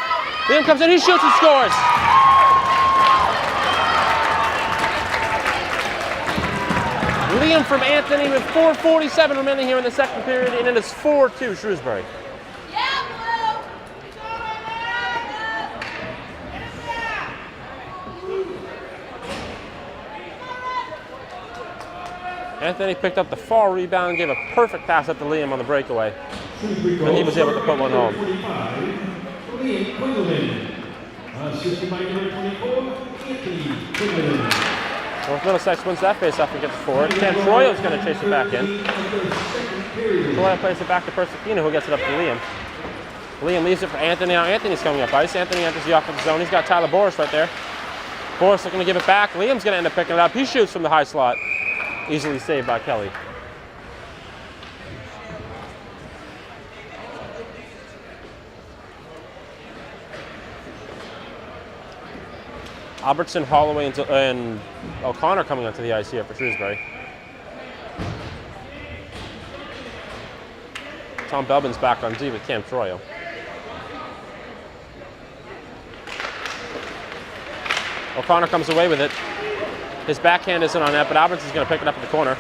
Liam comes in, he shoots and scores. Liam from Anthony with 4:47 remaining here in the second period, and it is 4-2 Shrewsbury. Anthony picked up the far rebound, gave a perfect pass up to Liam on the breakaway, and he was able to put one home. North Middlesex wins that face-off and gets forward. Cam Troyo's going to chase it back in. Troyo plays it back to Persicino, who gets it up to Liam. Liam leaves it for Anthony. Now Anthony's coming up ice. Anthony enters the offensive zone. He's got Tyler Boris right there. Boris looking to give it back. Liam's going to end up picking it up. He shoots from the high slot. Easily saved by Kelly. Albertson, Holloway, and O'Connor coming onto the ice here for Shrewsbury. Tom Belbin's back on D with Cam Troyo. O'Connor comes away with it. His backhand isn't on net, but Albertson's going to pick it up in the corner.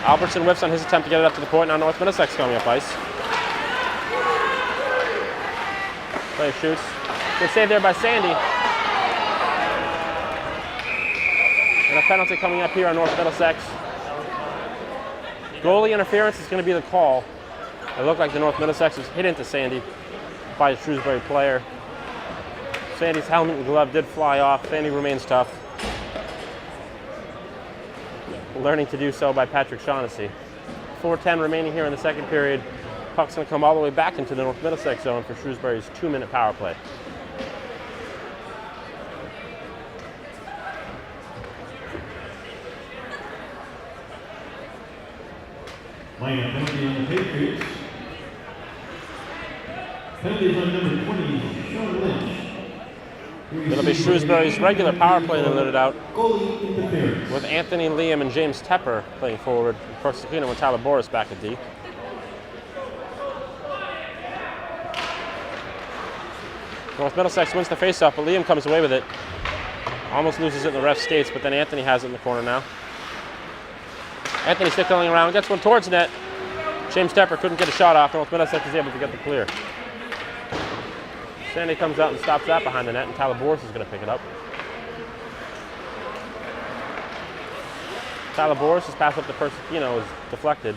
Albertson whiffs on his attempt to get it up to the point. Now North Middlesex coming up ice. Player shoots. Good save there by Sandy. And a penalty coming up here on North Middlesex. Goalie interference is going to be the call. It looked like the North Middlesex was hit into Sandy by a Shrewsbury player. Sandy's helmet and glove did fly off. Sandy remains tough. Learning to do so by Patrick Shaughnessy. 4:10 remaining here in the second period. Puck's going to come all the way back into the North Middlesex zone for Shrewsbury's 2-minute power play. Line penalty on the Patriots. Penalty on number 20, Sean Lynch. It'll be Shrewsbury's regular power play that let it out, Goalie interference. with Anthony Liam and James Tepper playing forward. Persicino and Tyler Boris back at D. North Middlesex wins the faceoff, but Liam comes away with it. Almost loses it in the ref skates, but then Anthony has it in the corner now. Anthony stick-filling around, gets one towards net. James Tepper couldn't get a shot off. North Middlesex is able to get the clear. Sandy comes out and stops that behind the net, and Tyler Boris is going to pick it up. Tyler Boris' pass up to Persicino is deflected.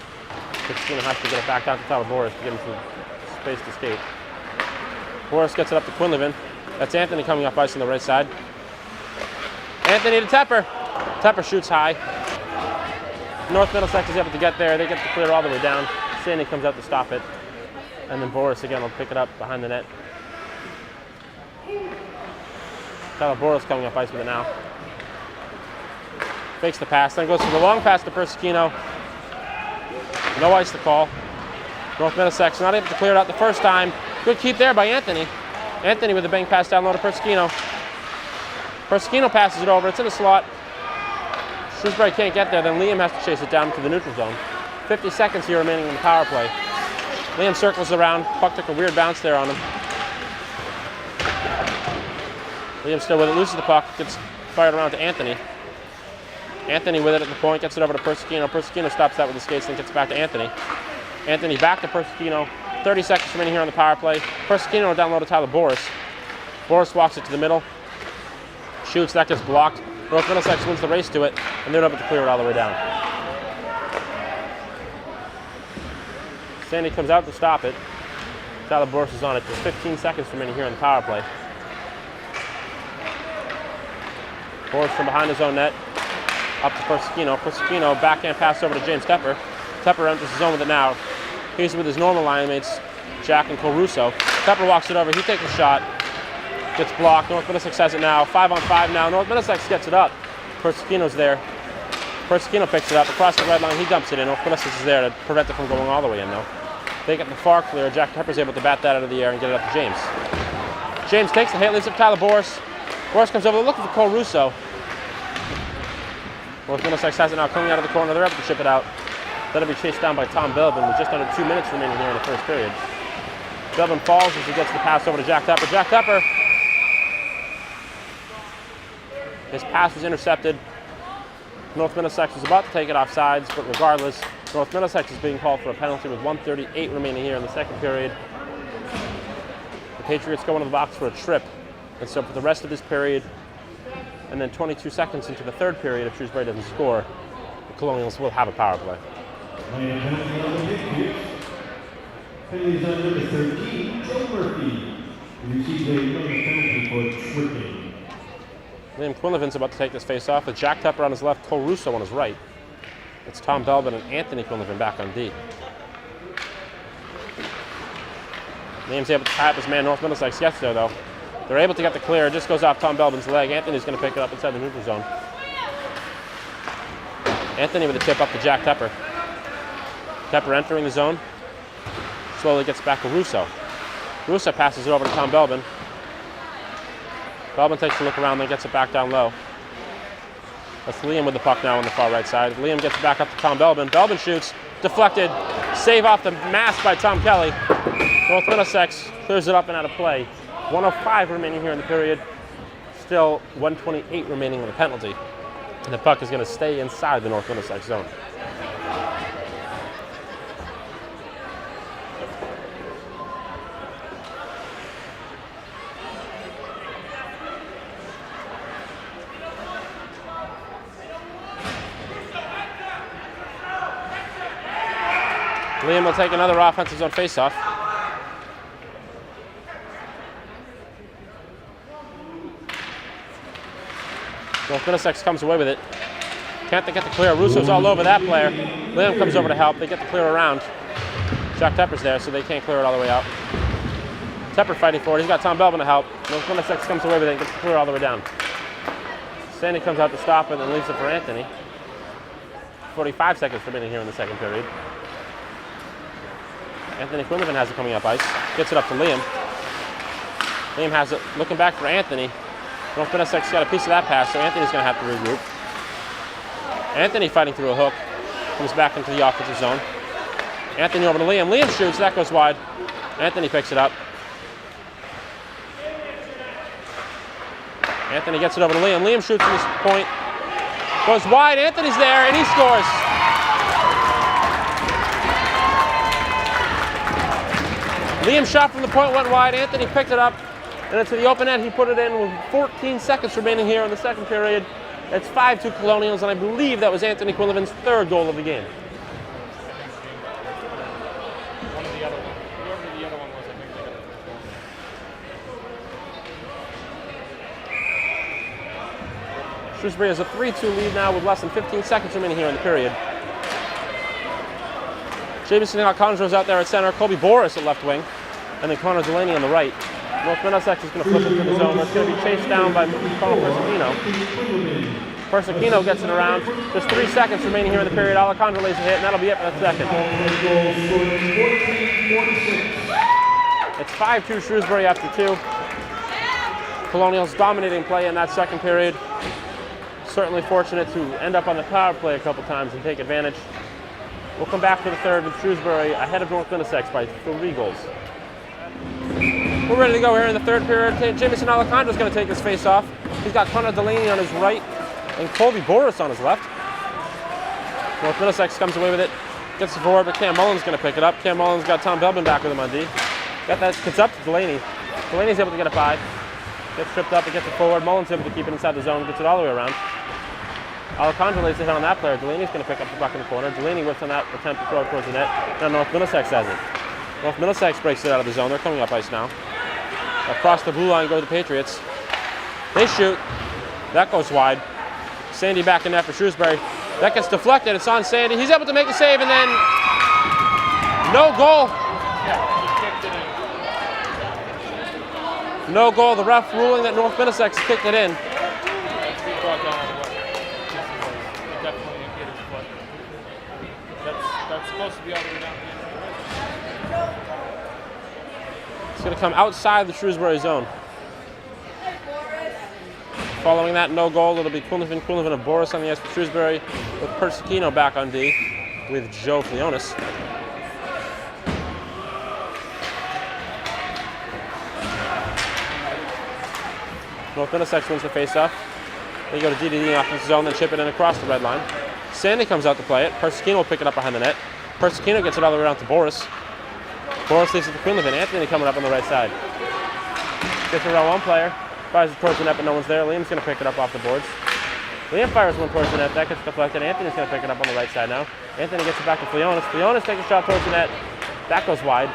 Persicino has to get it back down to Tyler Boris to get him some space to skate. Boris gets it up to Quinlivan. That's Anthony coming up ice on the right side. Anthony to Tepper. Tepper shoots high. North Middlesex is able to get there. They get the clear all the way down. Sandy comes out to stop it. And then Boris again will pick it up behind the net. Tyler Boris coming up ice with it now. Fakes the pass, then goes for the long pass to Persicino. No ice to call. North Middlesex not able to clear it out the first time. Good keep there by Anthony. Anthony with the bank pass down low to Persicino. Persicino passes it over. It's in the slot. Shrewsbury can't get there. Then Liam has to chase it down to the neutral zone. 50 seconds here remaining in the power play. Liam circles around. Puck took a weird bounce there on him. Liam still with it. Loses the puck. Gets fired around to Anthony. Anthony with it at the point. Gets it over to Persicino. Persicino stops that with the skates and gets it back to Anthony. Anthony back to Persicino. 30 seconds remaining here on the power play. Persicino down low to Tyler Boris. Boris walks it to the middle. Shoots. That gets blocked. North Middlesex wins the race to it, and they're able to clear it all the way down. Sandy comes out to stop it. Tyler Boris is on it. There's 15 seconds remaining here on the power play. Boris from behind his own net. Up to Persicino. Persicino backhand pass over to James Tepper. Tepper enters his zone with it now. He's with his normal line mates, Jack and Caruso. Tepper walks it over. He takes a shot. Gets blocked. North Middlesex has it now. 5-on-5 now. North Middlesex gets it up. Persicino's there. Persicino picks it up. Across the red line, he dumps it in. North Middlesex is there to prevent it from going all the way in, though. They get the far clear. Jack Tepper's able to bat that out of the air and get it up to James. James takes the hit, leaves up Tyler Boris. Boris comes over looking for Caruso. North Middlesex has it now coming out of the corner. They're able to chip it out. That'll be chased down by Tom Belbin with just under 2 minutes remaining here in the first period. Belbin falls as he gets the pass over to Jack Tepper. Jack Tepper. His pass was intercepted. North Middlesex was about to take it off sides, but regardless, North Middlesex is being called for a penalty with 1:38 remaining here in the second period. The Patriots go into the box for a trip, and so for the rest of this period, and then 22 seconds into the third period, if Shrewsbury doesn't score, the Colonials will have a power play. Penalties on number 13, Joe Murphy. He receives a penalty for tripping. Liam Quinlivan's about to take this face off with Jack Tepper on his left, Caruso on his right. It's Tom Belbin and Anthony Quinlivan back on D. Liam's able to tap his man. North Middlesex gets there, though. They're able to get the clear. It just goes off Tom Belbin's leg. Anthony's going to pick it up inside the neutral zone. Anthony with a tip up to Jack Tepper. Tepper entering the zone. Slowly gets back to Russo. Russo passes it over to Tom Belbin. Belbin takes a look around, then gets it back down low. That's Liam with the puck now on the far right side. Liam gets it back up to Tom Belbin. Belbin shoots, deflected, save off the mask by Tom Kelly. North Middlesex clears it up and out of play. 1:05 remaining here in the period. Still 1:28 remaining on the penalty. And the puck is going to stay inside the North Middlesex zone. Liam will take another offensive zone faceoff. North Middlesex comes away with it. Can't they get the clear? Russo's all over that player. Liam comes over to help. They get the clear around. Jack Tepper's there, so they can't clear it all the way out. Tepper fighting for it. He's got Tom Belbin to help. North Middlesex comes away with it and gets the clear all the way down. Sandy comes out to stop it and leaves it for Anthony. 45 seconds remaining here in the second period. Anthony Quinlivan has it coming up ice. Gets it up to Liam. Liam has it looking back for Anthony. North Middlesex got a piece of that pass, so Anthony's going to have to regroup. Anthony fighting through a hook. Comes back into the offensive zone. Anthony over to Liam. Liam shoots. That goes wide. Anthony picks it up. Anthony gets it over to Liam. Liam shoots from this point. Goes wide. Anthony's there, and he scores. Liam shot from the point, went wide. Anthony picked it up, And into the open end, he put it in with 14 seconds remaining here in the second period. It's 5-2 Colonials, and I believe that was Anthony Quinlivan's third goal of the game. One of the other ones. Whoever the other one was, I think they got the goal. Shrewsbury has a 3-2 lead now with less than 15 seconds remaining here in the period. Jameson Alcondro's out there at center, Colby Boris at left wing, and then Connor Delaney on the right. North Middlesex is going to flip into the zone. It's going to be chased down by Carl Persicino. Persicino gets it around. Just 3 seconds remaining here in the period. Alcondro lays a hit, and that'll be it for the second. It's 5-2 Shrewsbury after 2. Colonials dominating play in that second period. Certainly fortunate to end up on the power play a couple times and take advantage. We'll come back for the third with Shrewsbury ahead of North Middlesex by 3 goals. We're ready to go here in the third period. Jameson Alcondro's going to take his face off. He's got Connor Delaney on his right and Colby Boris on his left. North Middlesex comes away with it, gets it forward, but Cam Mullen's going to pick it up. Cam Mullen's got Tom Belbin back with him on D. Gets up to Delaney. Delaney's able to get it by. Gets tripped up and gets it forward. Mullen's able to keep it inside the zone, gets it all the way around. Alcondro lays a hit on that player. Delaney's going to pick up the puck in the corner. Delaney whips on that attempt to throw it towards the net. Now North Middlesex has it. North Middlesex breaks it out of the zone. They're coming up ice now. Across the blue line go the Patriots. They shoot. That goes wide. Sandy back in net for Shrewsbury. That gets deflected. It's on Sandy. He's able to make a save, and then no goal. No goal. The ref ruling that North Middlesex kicked it in. Definitely hit his foot. That's supposed to be all the way down. It's going to come outside the Shrewsbury zone. Following that no goal, it'll be Quinlivan and Boris on the ice for Shrewsbury, with Persicino back on D with Joe Fleonis. North Middlesex wins the faceoff. They go to DDD off the zone, then chip it in across the red line. Sandy comes out to play it. Persicino will pick it up behind the net. Persicino gets it all the way around to Boris. Boris leaves it to Quinlivan. Anthony coming up on the right side. Gets around one player. Fires it towards the net, but no one's there. Liam's going to pick it up off the boards. Liam fires one towards the net. That gets deflected. Anthony's going to pick it up on the right side now. Anthony gets it back to Fleonis. Fleonis takes a shot towards the net. That goes wide.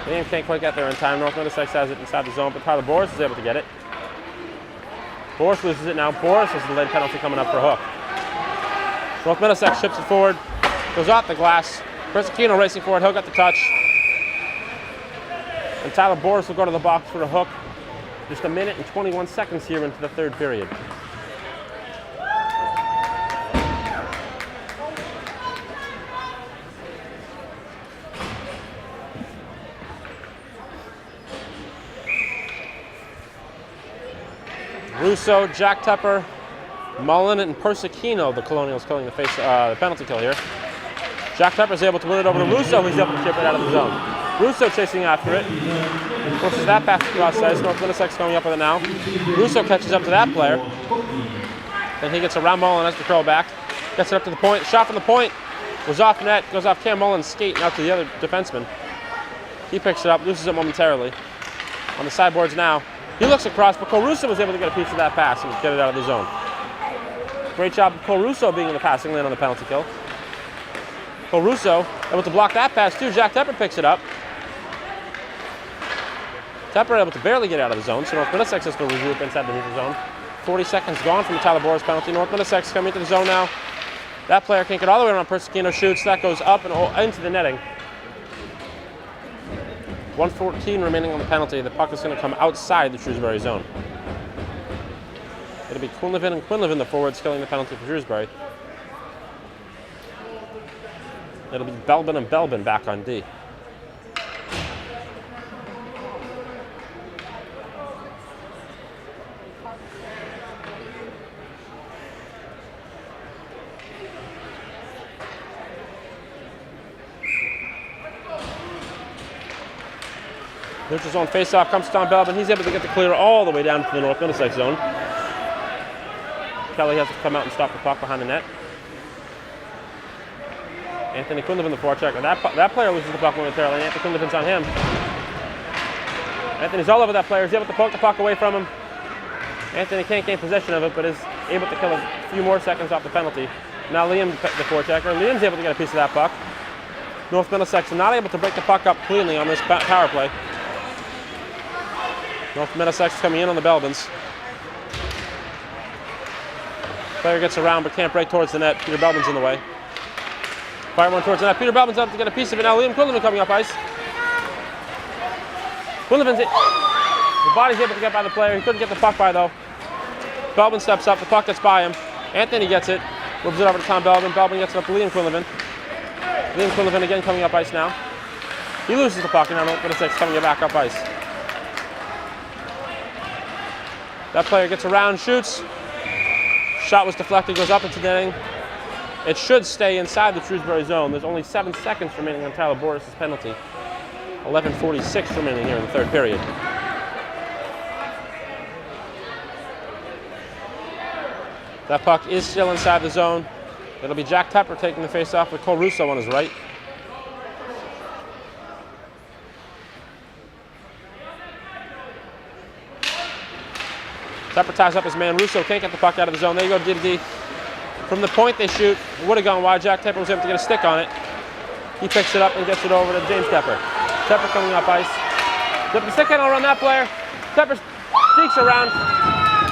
Liam can't quite get there in time. North Middlesex has it inside the zone, but Tyler Boris is able to get it. Boris loses it now. Boris has the lead penalty coming up for a hook. North Middlesex ships it forward. Goes off the glass. Persicino racing forward. He'll get the touch. And Tyler Boris will go to the box for a hook. Just 1 minute and 21 seconds here into the third period. Russo, Jack Tepper, Mullen, and Persicino, the Colonials killing the penalty kill here. Jack Tepper's able to win it over to Russo, who's able to chip it out of the zone. Russo chasing after it. Forces that pass across ice. North Middlesex coming up with it now. Russo catches up to that player. Then he gets around Mullen, has to curl back. Gets it up to the point. Shot from the point. Was off net. Goes off Cam Mullen's skate and out to the other defenseman. He picks it up, loses it momentarily. On the sideboards now. He looks across, but Russo was able to get a piece of that pass and get it out of the zone. Great job of Russo being in the passing lane on the penalty kill. Russo able to block that pass too. Jack Tepper picks it up. Tepper able to barely get out of the zone, so North Middlesex has to regroup inside the neutral zone. 40 seconds gone from the Tyler Boris penalty. North Middlesex coming into the zone now. That player can't get all the way around. Persicino shoots. That goes up and into the netting. 1:14 remaining on the penalty. The puck is going to come outside the Shrewsbury zone. It'll be Quinlivan and Quinlivan, the forwards, killing the penalty for Shrewsbury. It'll be Belbin and Belbin back on D. Neutral zone face-off comes to Tom Belbin. He's able to get the clear all the way down to the North Middlesex zone. Kelly has to come out and stop the puck behind the net. Anthony Quinlivan, the forecheck. That player loses the puck momentarily. Anthony Quinlivan's on him. Anthony's all over that player. He's able to poke the puck away from him. Anthony can't gain possession of it, but is able to kill a few more seconds off the penalty. Now Liam, the forechecker. Liam's able to get a piece of that puck. North Middlesex not able to break the puck up cleanly on this power play. North Middlesex coming in on the Belbins. Player gets around but can't break towards the net. Peter Belbin's in the way. Fire one towards the net. Peter Belbin's up to get a piece of it. Now Liam Quinlivan coming up ice. Quinlivan's it. The body's able to get by the player. He couldn't get the puck by though. Belbin steps up. The puck gets by him. Anthony gets it. Moves it over to Tom Belbin. Belbin gets it up to Liam Quinlivan. Liam Quinlivan again coming up ice now. He loses the puck and now North Middlesex coming back up ice. That player gets around, shoots. Shot was deflected, goes up into the netting. It should stay inside the Shrewsbury zone. There's only 7 seconds remaining on Tyler Boris' penalty. 11:46 remaining here in the third period. That puck is still inside the zone. It'll be Jack Tepper taking the face-off with Cole Russo on his right. Tepper ties up his man. Russo can't get the puck out of the zone. There you go, D. From the point they shoot, it would have gone wide. Jack Tepper was able to get a stick on it. He picks it up and gets it over to James Tepper. Tepper coming up ice. Flipping the stick handle around that player. Tepper sneaks around.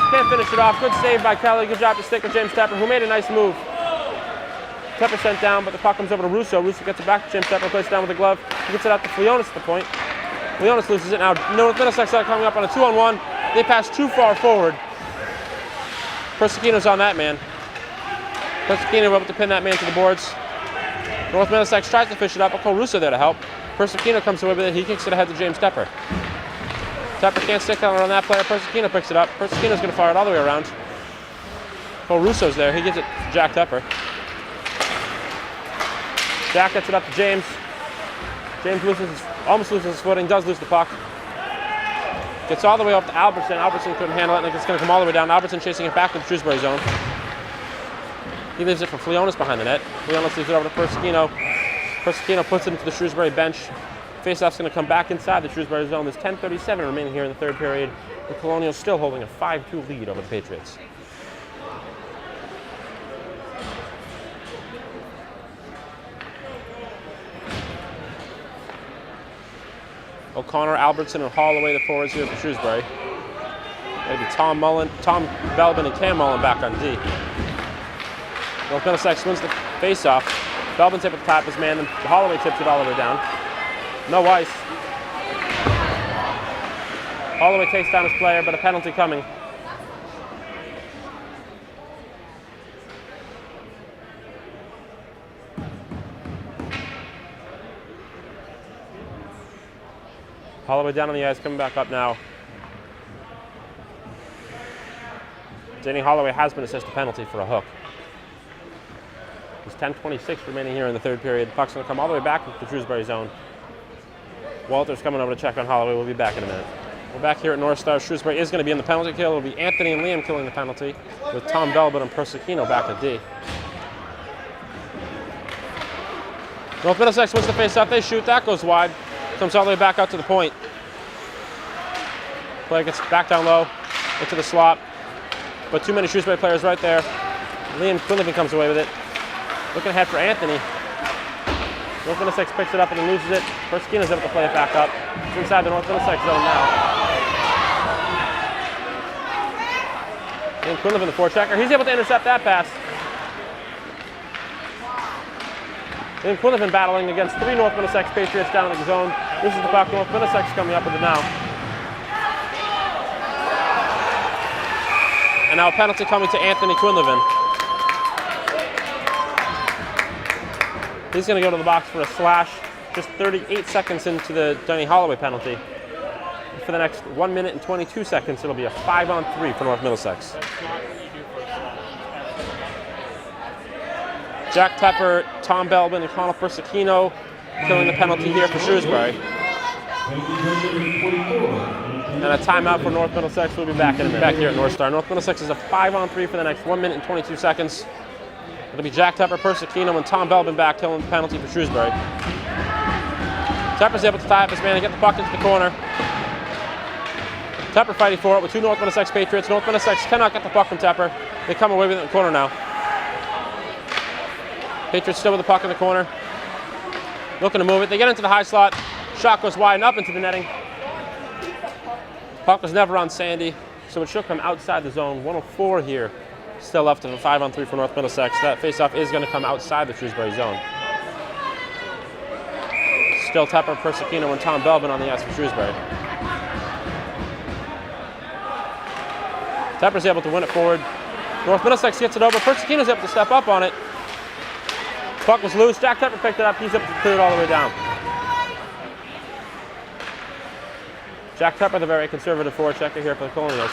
Can't finish it off. Good save by Kelly. Good job to stick with James Tepper, who made a nice move. Tepper sent down, but the puck comes over to Russo. Russo gets it back to James Tepper, plays it down with the glove. He gets it out to Flionis at the point. Flionis loses it now. North Middlesex coming up on a 2-on-1. They pass too far forward. Persicino's on that man. Persicino able to pin that man to the boards. North Middlesex tries to fish it up, but Cole Russo there to help. Persicino comes away with it. He kicks it ahead to James Tepper. Tepper can't stick down on that player. Persicino picks it up. Persicino's going to fire it all the way around. Cole Russo's there. He gives it to Jack Tepper. Jack gets it up to James. James almost loses his footing, does lose the puck. Gets all the way up to Albertson. Albertson couldn't handle it, and it's going to come all the way down. Albertson chasing it back to the Shrewsbury zone. He leaves it for Flionis behind the net. Flionis leaves it over to Persicino. Persicino puts it into the Shrewsbury bench. Faceoff's going to come back inside the Shrewsbury zone. There's 10:37 remaining here in the third period. The Colonials still holding a 5-2 lead over the Patriots. O'Connor, Albertson, and Holloway, the forwards here for Shrewsbury. Maybe Tom Belbin, and Cam Mullen back on D. North Middlesex wins the face-off. Belbin's able to tap his man, and Holloway tips it all the way down. No ice. Holloway takes down his player, but a penalty coming. Holloway down on the ice, coming back up now. Danny Holloway has been assessed a penalty for a hook. There's 10:26 remaining here in the third period. Puck's going to come all the way back into the Shrewsbury zone. Walter's coming over to check on Holloway. We'll be back in a minute. We're back here at North Star. Shrewsbury is going to be in the penalty kill. It'll be Anthony and Liam killing the penalty, with Tom Belbin and Persicino back at D. North Middlesex wins the face-off. They shoot. That goes wide. Comes all the way back out to the point. Player gets back down low into the slot, but too many Shrewsbury players right there. Liam Quinlivan comes away with it. Looking ahead for Anthony. North Middlesex picks it up and then loses it. Persicino's able to play it back up. It's inside the North Middlesex zone now. Liam Quinlivan, the forechecker. He's able to intercept that pass. Liam Quinlivan battling against 3 North Middlesex Patriots down in the zone. This is the puck. North Middlesex coming up with it now. And now a penalty coming to Anthony Quinlivan. He's going to go to the box for a slash. Just 38 seconds into the Danny Holloway penalty. For the next 1 minute and 22 seconds, it'll be a 5-on-3 for North Middlesex. Jack Tepper, Tom Belbin, and Connell Persicino killing the penalty here for Shrewsbury. And a timeout for North Middlesex. We'll be back in a minute. Back here at North Star. North Middlesex is a 5-on-3 for the next 1 minute and 22 seconds. It'll be Jack Tepper, Persicino, and Tom Belbin back killing the penalty for Shrewsbury. Tepper's able to tie up his man and get the puck into the corner. Tepper fighting for it with 2 North Middlesex Patriots. North Middlesex cannot get the puck from Tepper. They come away with it in the corner now. Patriots still with the puck in the corner. Looking to move it. They get into the high slot. Shot goes wide and up into the netting. Puck was never on Sandy, so it should come outside the zone. 1:04 here. Still left of a 5-on-3 for North Middlesex. That faceoff is going to come outside the Shrewsbury zone. Still Tepper, Persicino, and Tom Belbin on the ice for Shrewsbury. Tepper's able to win it forward. North Middlesex gets it over. Persicino's able to step up on it. Puck was loose. Jack Tepper picked it up. He's able to clear it all the way down. Jack Tepper, the very conservative forechecker here for the Colonials.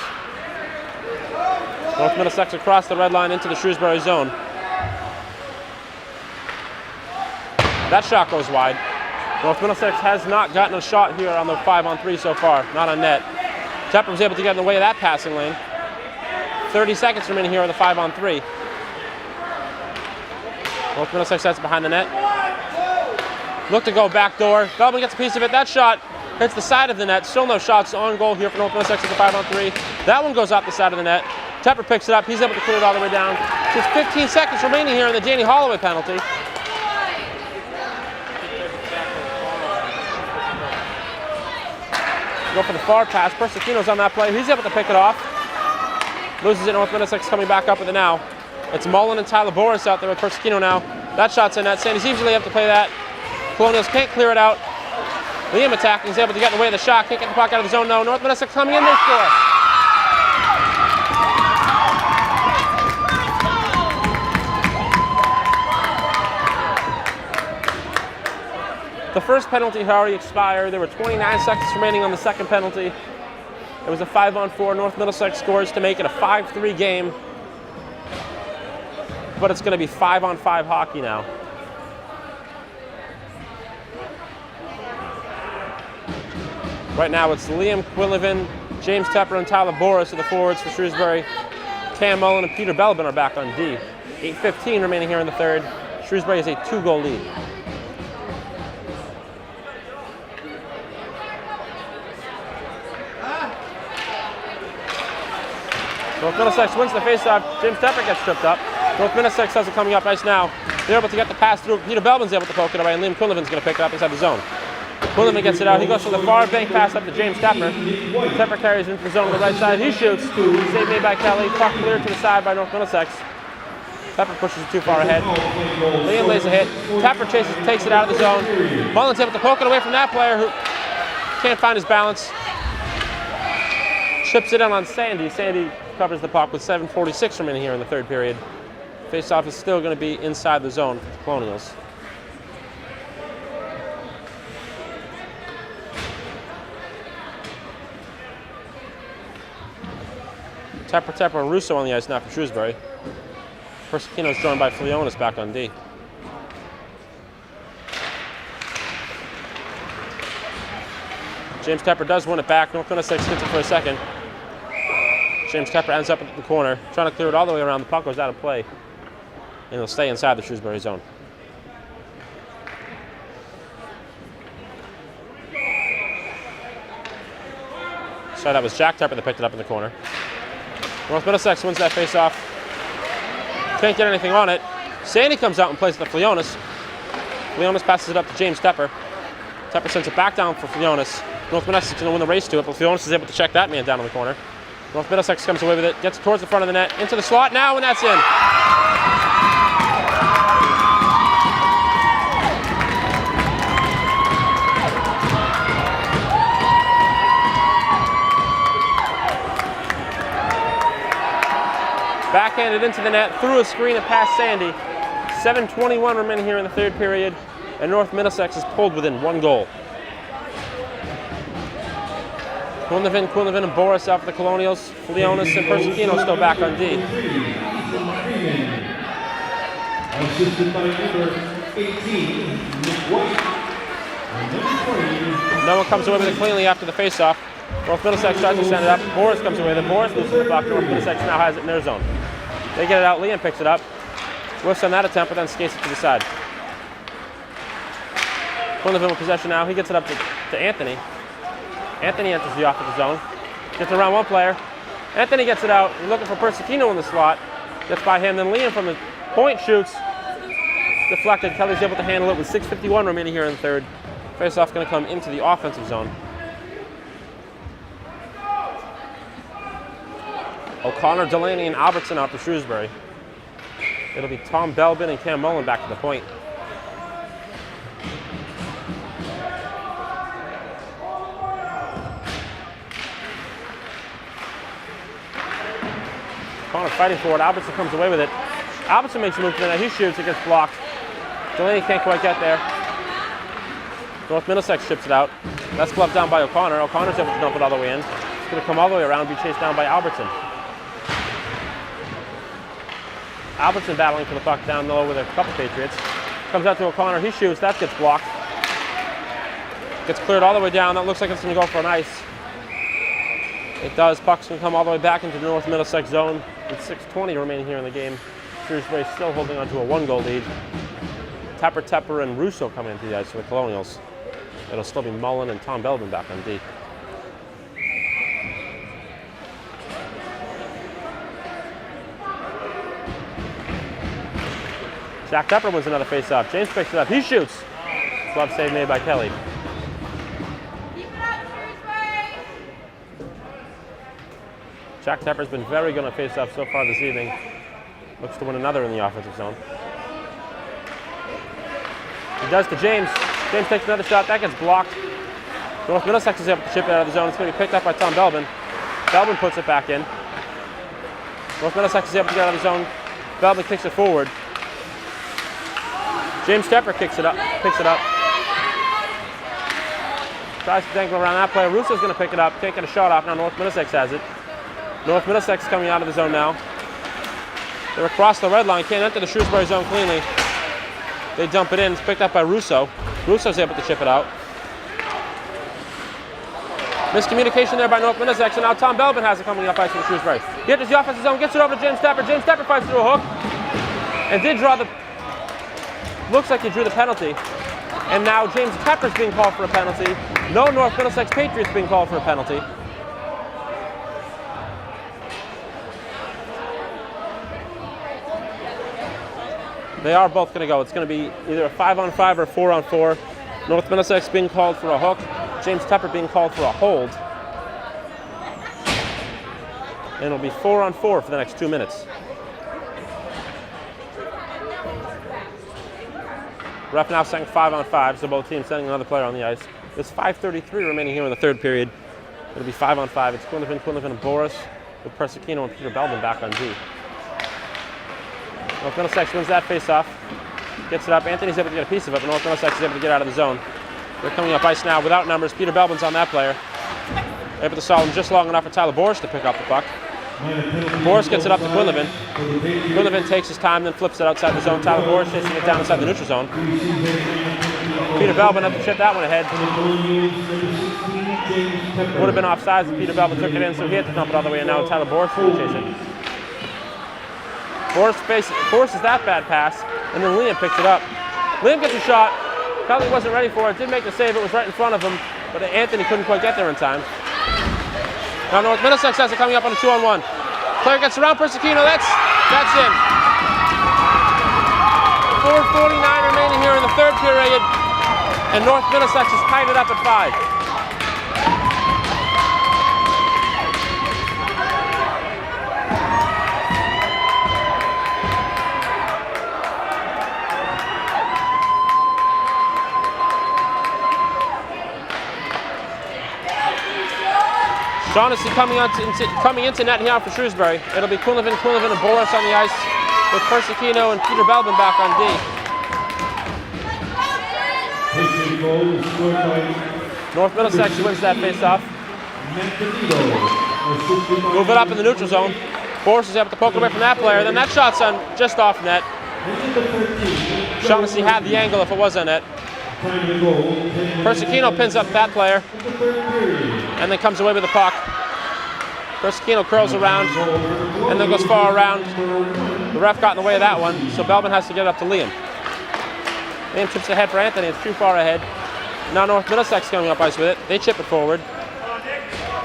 North Middlesex across the red line into the Shrewsbury zone. That shot goes wide. North Middlesex has not gotten a shot here on the 5-on-3 so far, not on net. Tepper was able to get in the way of that passing lane. 30 seconds remaining here on the 5-on-3. North Middlesex sets it behind the net. Look to go back door. Belbin gets a piece of it. That shot hits the side of the net. Still no shots on goal here for North Middlesex at the 5-on-3. That one goes off the side of the net. Tepper picks it up. He's able to clear it all the way down. Just 15 seconds remaining here in the Danny Holloway penalty. Go for the far pass. Persicino's on that play. He's able to pick it off. Loses it. North Middlesex coming back up with it now. It's Mullen and Tyler Boris out there with Persicino now. That shot's in net. Sandy's usually able to play that. Colonials can't clear it out. Liam attacking. He's able to get in the way of the shot. Can't get the puck out of the zone. No. North Middlesex coming in. They score. The first penalty had already expired. There were 29 seconds remaining on the second penalty. It was a 5-on-4. North Middlesex scores to make it a 5-3 game. But it's going to be 5-on-5 hockey now. Right now it's Liam Quillivan, James Tepper, and Tyler Boris are the forwards for Shrewsbury. Cam Mullen and Peter Belbin are back on D. 8:15 remaining here in the third. Shrewsbury has a 2-goal lead. North Middlesex wins the faceoff. James Tepper gets tripped up. North Middlesex has it coming up nice now. They're able to get the pass through. Peter Belbin's able to poke it away, and Liam Quillivan's going to pick it up inside the zone. Quillivan gets it out. He goes for the far bank pass up to James Tepper. Tepper carries into the zone on the right side. He shoots. Save made by Kelly. Puck cleared to the side by North Middlesex. Tepper pushes it too far ahead. Liam lays a hit. Tepper takes it out of the zone. Mullen's able to poke it away from that player who can't find his balance. Chips it in on Sandy. Sandy covers the puck with 7:46 remaining here in the third period. Faceoff is still going to be inside the zone for the Colonials. Tepper, Russo on the ice now for Shrewsbury. Persicino is joined by Flionis back on D. James Tepper does win it back. North Middlesex gets it for a second. James Tepper ends up at the corner, trying to clear it all the way around. The puck goes out of play, and it'll stay inside the Shrewsbury zone. So that was Jack Tepper that picked it up in the corner. North Middlesex wins that face-off. Can't get anything on it. Sandy comes out and plays it to Flionis. Flionis passes it up to James Tepper. Tepper sends it back down for Flionis. North Middlesex is going to win the race to it, but Flionis is able to check that man down in the corner. North Middlesex comes away with it, gets towards the front of the net, into the slot now, and that's in. Backhanded into the net, through a screen and past Sandy. 7:21 remaining here in the third period, and North Middlesex is pulled within 1 goal. Quillivan and Boris out for the Colonials. Flionis and Persicino still back on D. Assisted by number 18, Nick White. And number 20. No one comes away with it cleanly after the faceoff. North Middlesex tries to send it up. Boris comes away with it. Boris loses the puck. North Middlesex now has it in their zone. They get it out. Liam picks it up. Whiffs on that attempt, but then skates it to the side. Quillivan with possession now. He gets it up to Anthony. Anthony enters the offensive zone. Gets around one player. Anthony gets it out. He's looking for Persicino in the slot. Gets by him. Then Liam from the point shoots. Deflected. Kelly's able to handle it with 6:51 remaining here in the third. Face-off going to come into the offensive zone. O'Connor, Delaney, and Albertson out for Shrewsbury. It'll be Tom Belbin and Cam Mullen back to the point. O'Connor fighting for it. Albertson comes away with it. Albertson makes a move to the net. He shoots. It gets blocked. Delaney can't quite get there. North Middlesex chips it out. That's gloved down by O'Connor. O'Connor's able to dump it all the way in. It's going to come all the way around and be chased down by Albertson. Albertson battling for the puck down low with a couple Patriots. Comes out to O'Connor. He shoots. That gets blocked. Gets cleared all the way down. That looks like it's going to go for an ice. It does. Puck's going to come all the way back into the North Middlesex zone with 6:20 remaining here in the game. Shrewsbury still holding on to a 1-goal lead. Tepper, and Russo coming into the ice for the Colonials. It'll still be Mullen and Tom Belbin back on D. Jack Tepper wins another face-off. James picks it up. He shoots. Glove save made by Kelly. Jack Tepper's been very good on face-off so far this evening. Looks to win another in the offensive zone. He does to James. James takes another shot. That gets blocked. North Middlesex is able to chip it out of the zone. It's going to be picked up by Tom Belbin. Belbin puts it back in. North Middlesex is able to get out of the zone. Belbin kicks it forward. James Tepper picks it up. Tries to dangle around that player. Russo's going to pick it up. Can't get a shot off. Now North Middlesex has it. North Middlesex coming out of the zone now. They're across the red line. Can't enter the Shrewsbury zone cleanly. They dump it in. It's picked up by Russo. Russo's able to chip it out. Miscommunication there by North Middlesex, and now Tom Belbin has it coming up ice for Shrewsbury. He enters the offensive zone, gets it over to James Tepper. James Tepper fights through a hook, and did draw the. Looks like he drew the penalty. And now James Tepper's being called for a penalty. No North Middlesex Patriots being called for a penalty. They are both going to go. It's going to be either a 5-on-5 or a 4-on-4. North Middlesex being called for a hook. James Tepper being called for a hold. And it'll be 4-on-4 for the next 2 minutes. Ref now saying 5-on-5, so both teams sending another player on the ice. There's 5:33 remaining here in the third period. It'll be 5-on-5. It's Quinlivan, and Boris with Persicino and Peter Belbin back on D. North Middlesex wins that face-off. Gets it up. Anthony's able to get a piece of it, but North Middlesex is able to get out of the zone. They're coming up ice now without numbers. Peter Belbin's on that player. Able to stall him just long enough for Tyler Boris to pick up the puck. Boris gets it up to Quinlivan. Quinlivan takes his time, then flips it outside the zone. Tyler Boris chasing it down inside the neutral zone. Peter Belbin had to chip that one ahead. Would have been offsides if Peter Belbin took it in, so he had to dump it all the way in. Now Tyler Boris will chase it. Boris forces that bad pass, and then Liam picks it up. Liam gets a shot. Kelly wasn't ready for it. Didn't make the save. It was right in front of him, but Anthony couldn't quite get there in time. Now North Middlesex has it coming up on a 2-on-1. Player gets around Persicino. That's in. 4:49 remaining here in the third period, and North Middlesex has tied it up at 5. Shaughnessy coming into net here for Shrewsbury. It'll be Quinlivan, and Boris on the ice with Persicino and Peter Belbin back on D. North Middlesex wins that face-off. Move it up in the neutral zone. Boris is able to poke away from that player. Then that shot's on just off net. Shaughnessy had the angle if it was on net. Persicino pins up that player and then comes away with the puck. Persicino curls around and then goes far around. The ref got in the way of that one, so Belbin has to get it up to Liam. Liam chips ahead for Anthony. It's too far ahead. Now North Middlesex coming up ice with it. They chip it forward.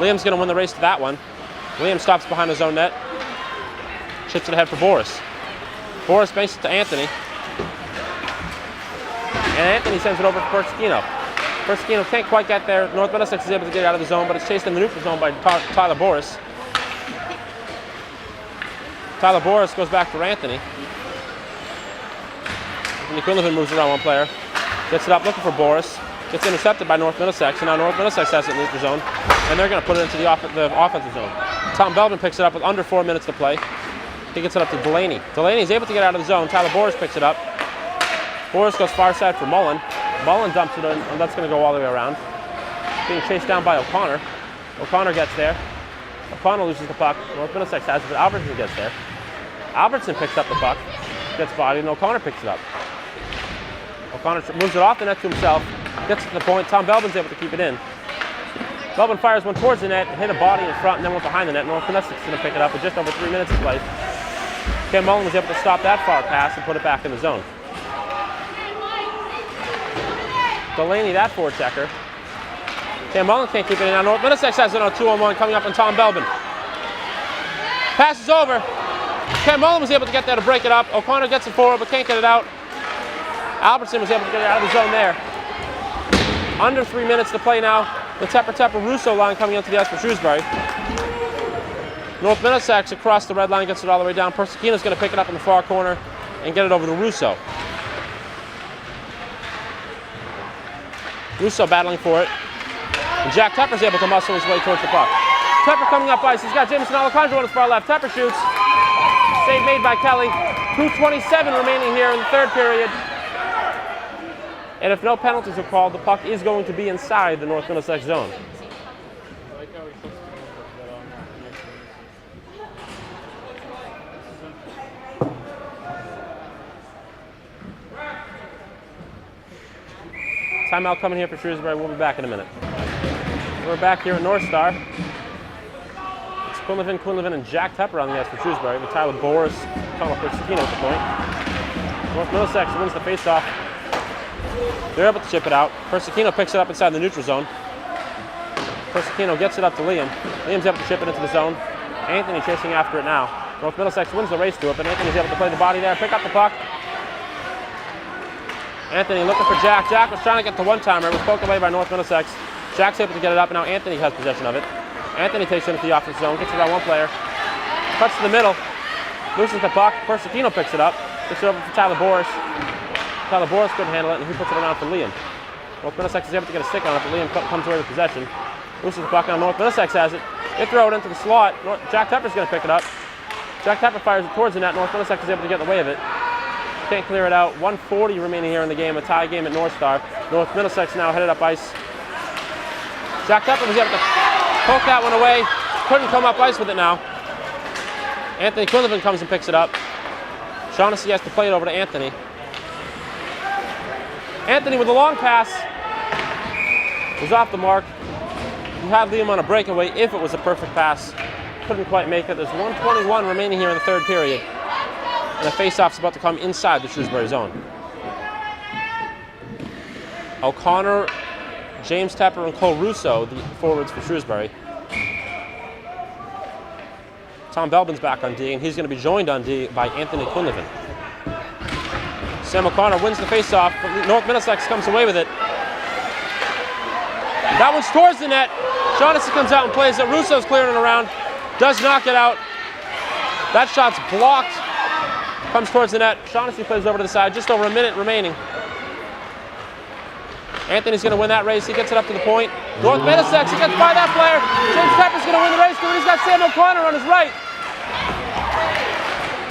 Liam's going to win the race to that one. Liam stops behind his own net. Chips it ahead for Boris. Boris banks it to Anthony. And Anthony sends it over to Persicino. Persicino can't quite get there. North Middlesex is able to get out of the zone, but it's chased in the neutral zone by Tyler Boris. Tyler Boris goes back for Anthony. Anthony Quinlivan moves around one player. Gets it up looking for Boris. Gets intercepted by North Middlesex, and now North Middlesex has it in the neutral zone, and they're going to put it into the offensive zone. Tom Belvin picks it up with under 4 minutes to play. He gets it up to Delaney. Delaney is able to get out of the zone. Tyler Boris picks it up. Boris goes far side for Mullen. Mullen dumps it in, and that's going to go all the way around. Being chased down by O'Connor. O'Connor gets there. O'Connor loses the puck. North Middlesex has it, but Albertson gets there. Albertson picks up the puck, gets bodied, and O'Connor picks it up. O'Connor moves it off the net to himself, gets to the point. Tom Belvin's able to keep it in. Belvin fires one towards the net, hit a body in front, and then went behind the net. North Middlesex is going to pick it up with just over 3 minutes to play. Ken Mullen was able to stop that far pass and put it back in the zone. Delaney, that forechecker. Ken Mullen can't keep it in. Now North Middlesex has it on a 2-on-1 coming up on Tom Belvin. Passes over. Ken Mullen was able to get there to break it up. O'Connor gets it forward but can't get it out. Albertson was able to get it out of the zone there. Under 3 minutes to play now. The Tepper-Russo line coming into the ice for Shrewsbury. North Middlesex across the red line gets it all the way down. Persicino's going to pick it up in the far corner and get it over to Russo. Russo battling for it. And Jack Tepper's able to muscle his way towards the puck. Tepper coming up ice. He's got Jameson Alejandro on his far left. Tepper shoots. Save made by Kelly. 2:27 remaining here in the third period. And if no penalties are called, the puck is going to be inside the North Middlesex zone. Timeout coming here for Shrewsbury. We'll be back in a minute. We're back here at North Star. It's Quinlivan, and Jack Tepper on the ice for Shrewsbury, with Tyler Boris, Connell Persicino at the point. North Middlesex wins the faceoff. They're able to chip it out. Persicino picks it up inside the neutral zone. Persicino gets it up to Liam. Liam's able to chip it into the zone. Anthony chasing after it now. North Middlesex wins the race to it, but Anthony's able to play the body there, pick up the puck. Anthony looking for Jack. Jack was trying to get the one-timer. It was poked away by North Middlesex. Jack's able to get it up, and now Anthony has possession of it. Anthony takes it into the offensive zone, gets it by one player. Cuts to the middle. Loses the puck. Persicino picks it up. Gets it over for Tyler Boris. Tyler Boris couldn't handle it, and he puts it around for Liam. North Middlesex is able to get a stick on it, but Liam comes away with possession. Loses the puck, now North Middlesex has it. They throw it into the slot. Jack Tepper's going to pick it up. Jack Tepper fires it towards the net. North Middlesex is able to get in the way of it. Can't clear it out. 1:40 remaining here in the game. A tie game at North Star. North Middlesex now headed up ice. Jack Tepper was able to poke that one away. Couldn't come up ice with it now. Anthony Quinlivan comes and picks it up. Shaughnessy has to play it over to Anthony. Anthony with a long pass. Was off the mark. He had Liam on a breakaway if it was a perfect pass. Couldn't quite make it. There's 1:21 remaining here in the third period. And the face-off's about to come inside the Shrewsbury zone. O'Connor, James Tepper, and Cole Russo, the forwards for Shrewsbury. Tom Belvin's back on D, and he's going to be joined on D by Anthony Quinlivan. Sam O'Connor wins the face-off, but North Middlesex comes away with it. That one's towards the net. Shaughnessy comes out and plays it. Russo's clearing it around. Does knock it out. That shot's blocked. Comes towards the net. Shaughnessy plays over to the side. Just over a minute remaining. Anthony's going to win that race. He gets it up to the point. North Middlesex, he gets by that player. James Tepper's going to win the race too, and he's got Sam O'Connor on his right.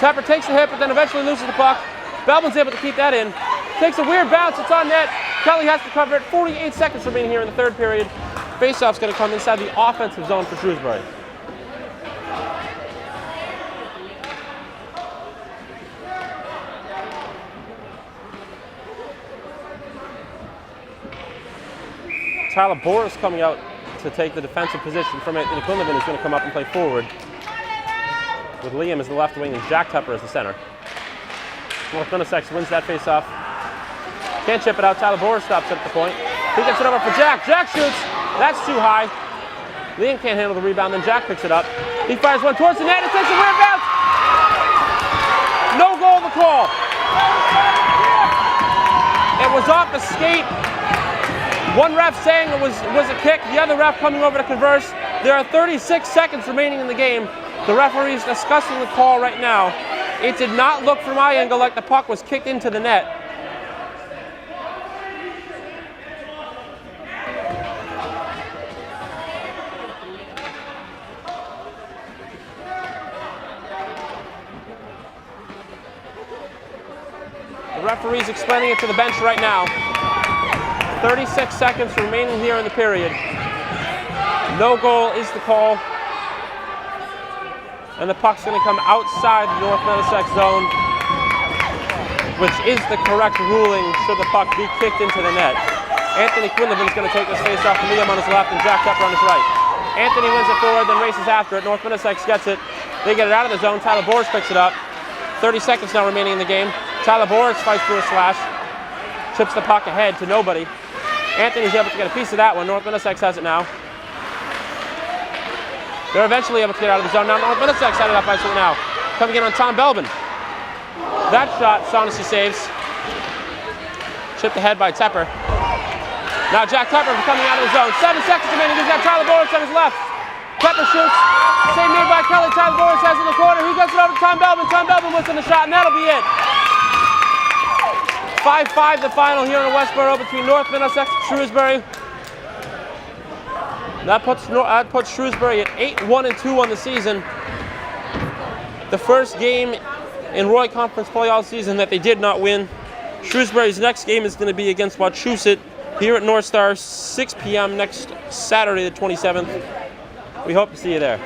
Tepper takes the hit, but then eventually loses the puck. Belvin's able to keep that in. Takes a weird bounce. It's on net. Kelly has to cover it. 48 seconds remaining here in the third period. Face-off's going to come inside the offensive zone for Shrewsbury. Tyler Boris coming out to take the defensive position from Anthony Quinlivan, who's going to come up and play forward, with Liam as the left wing and Jack Tepper as the center. North Middlesex wins that face-off. Can't chip it out. Tyler Boris stops it at the point. He gets it over for Jack. Jack shoots. That's too high. Liam can't handle the rebound, then Jack picks it up. He fires one towards the net, it takes a weird bounce. No goal to call. It was off the skate. One ref saying it was a kick, the other ref coming over to converse. There are 36 seconds remaining in the game. The referee is discussing the call right now. It did not look from my angle like the puck was kicked into the net. The referee's explaining it to the bench right now. 36 seconds remaining here in the period. No goal is the call. And the puck's going to come outside the North Middlesex zone, which is the correct ruling should the puck be kicked into the net. Anthony Quinlivan's going to take this face off from Liam on his left and Jack Tepper on his right. Anthony wins it forward, then races after it. North Middlesex gets it. They get it out of the zone. Tyler Boris picks it up. 30 seconds now remaining in the game. Tyler Boris fights through a slash. Chips the puck ahead to nobody. Anthony's able to get a piece of that one. North Middlesex has it now. They're eventually able to get out of the zone. Now North Middlesex had it up ice right now. Coming in on Tom Belbin. That shot, Shaughnessy saves. Chipped ahead by Tepper. Now Jack Tepper coming out of the zone. 7 seconds remaining. He's got Tyler Boris on his left. Tepper shoots. Save made by Kelly. Tyler Boris has in the corner. He gets it over to Tom Belbin. Tom Belbin wins in the shot, and that'll be it. 5-5 the final here in Westboro between North Middlesex and Shrewsbury. That puts Shrewsbury at 8-1-2 on the season. The first game in Roy Conference play all season that they did not win. Shrewsbury's next game is going to be against Wachusett here at North Star, 6 p.m. next Saturday the 27th. We hope to see you there.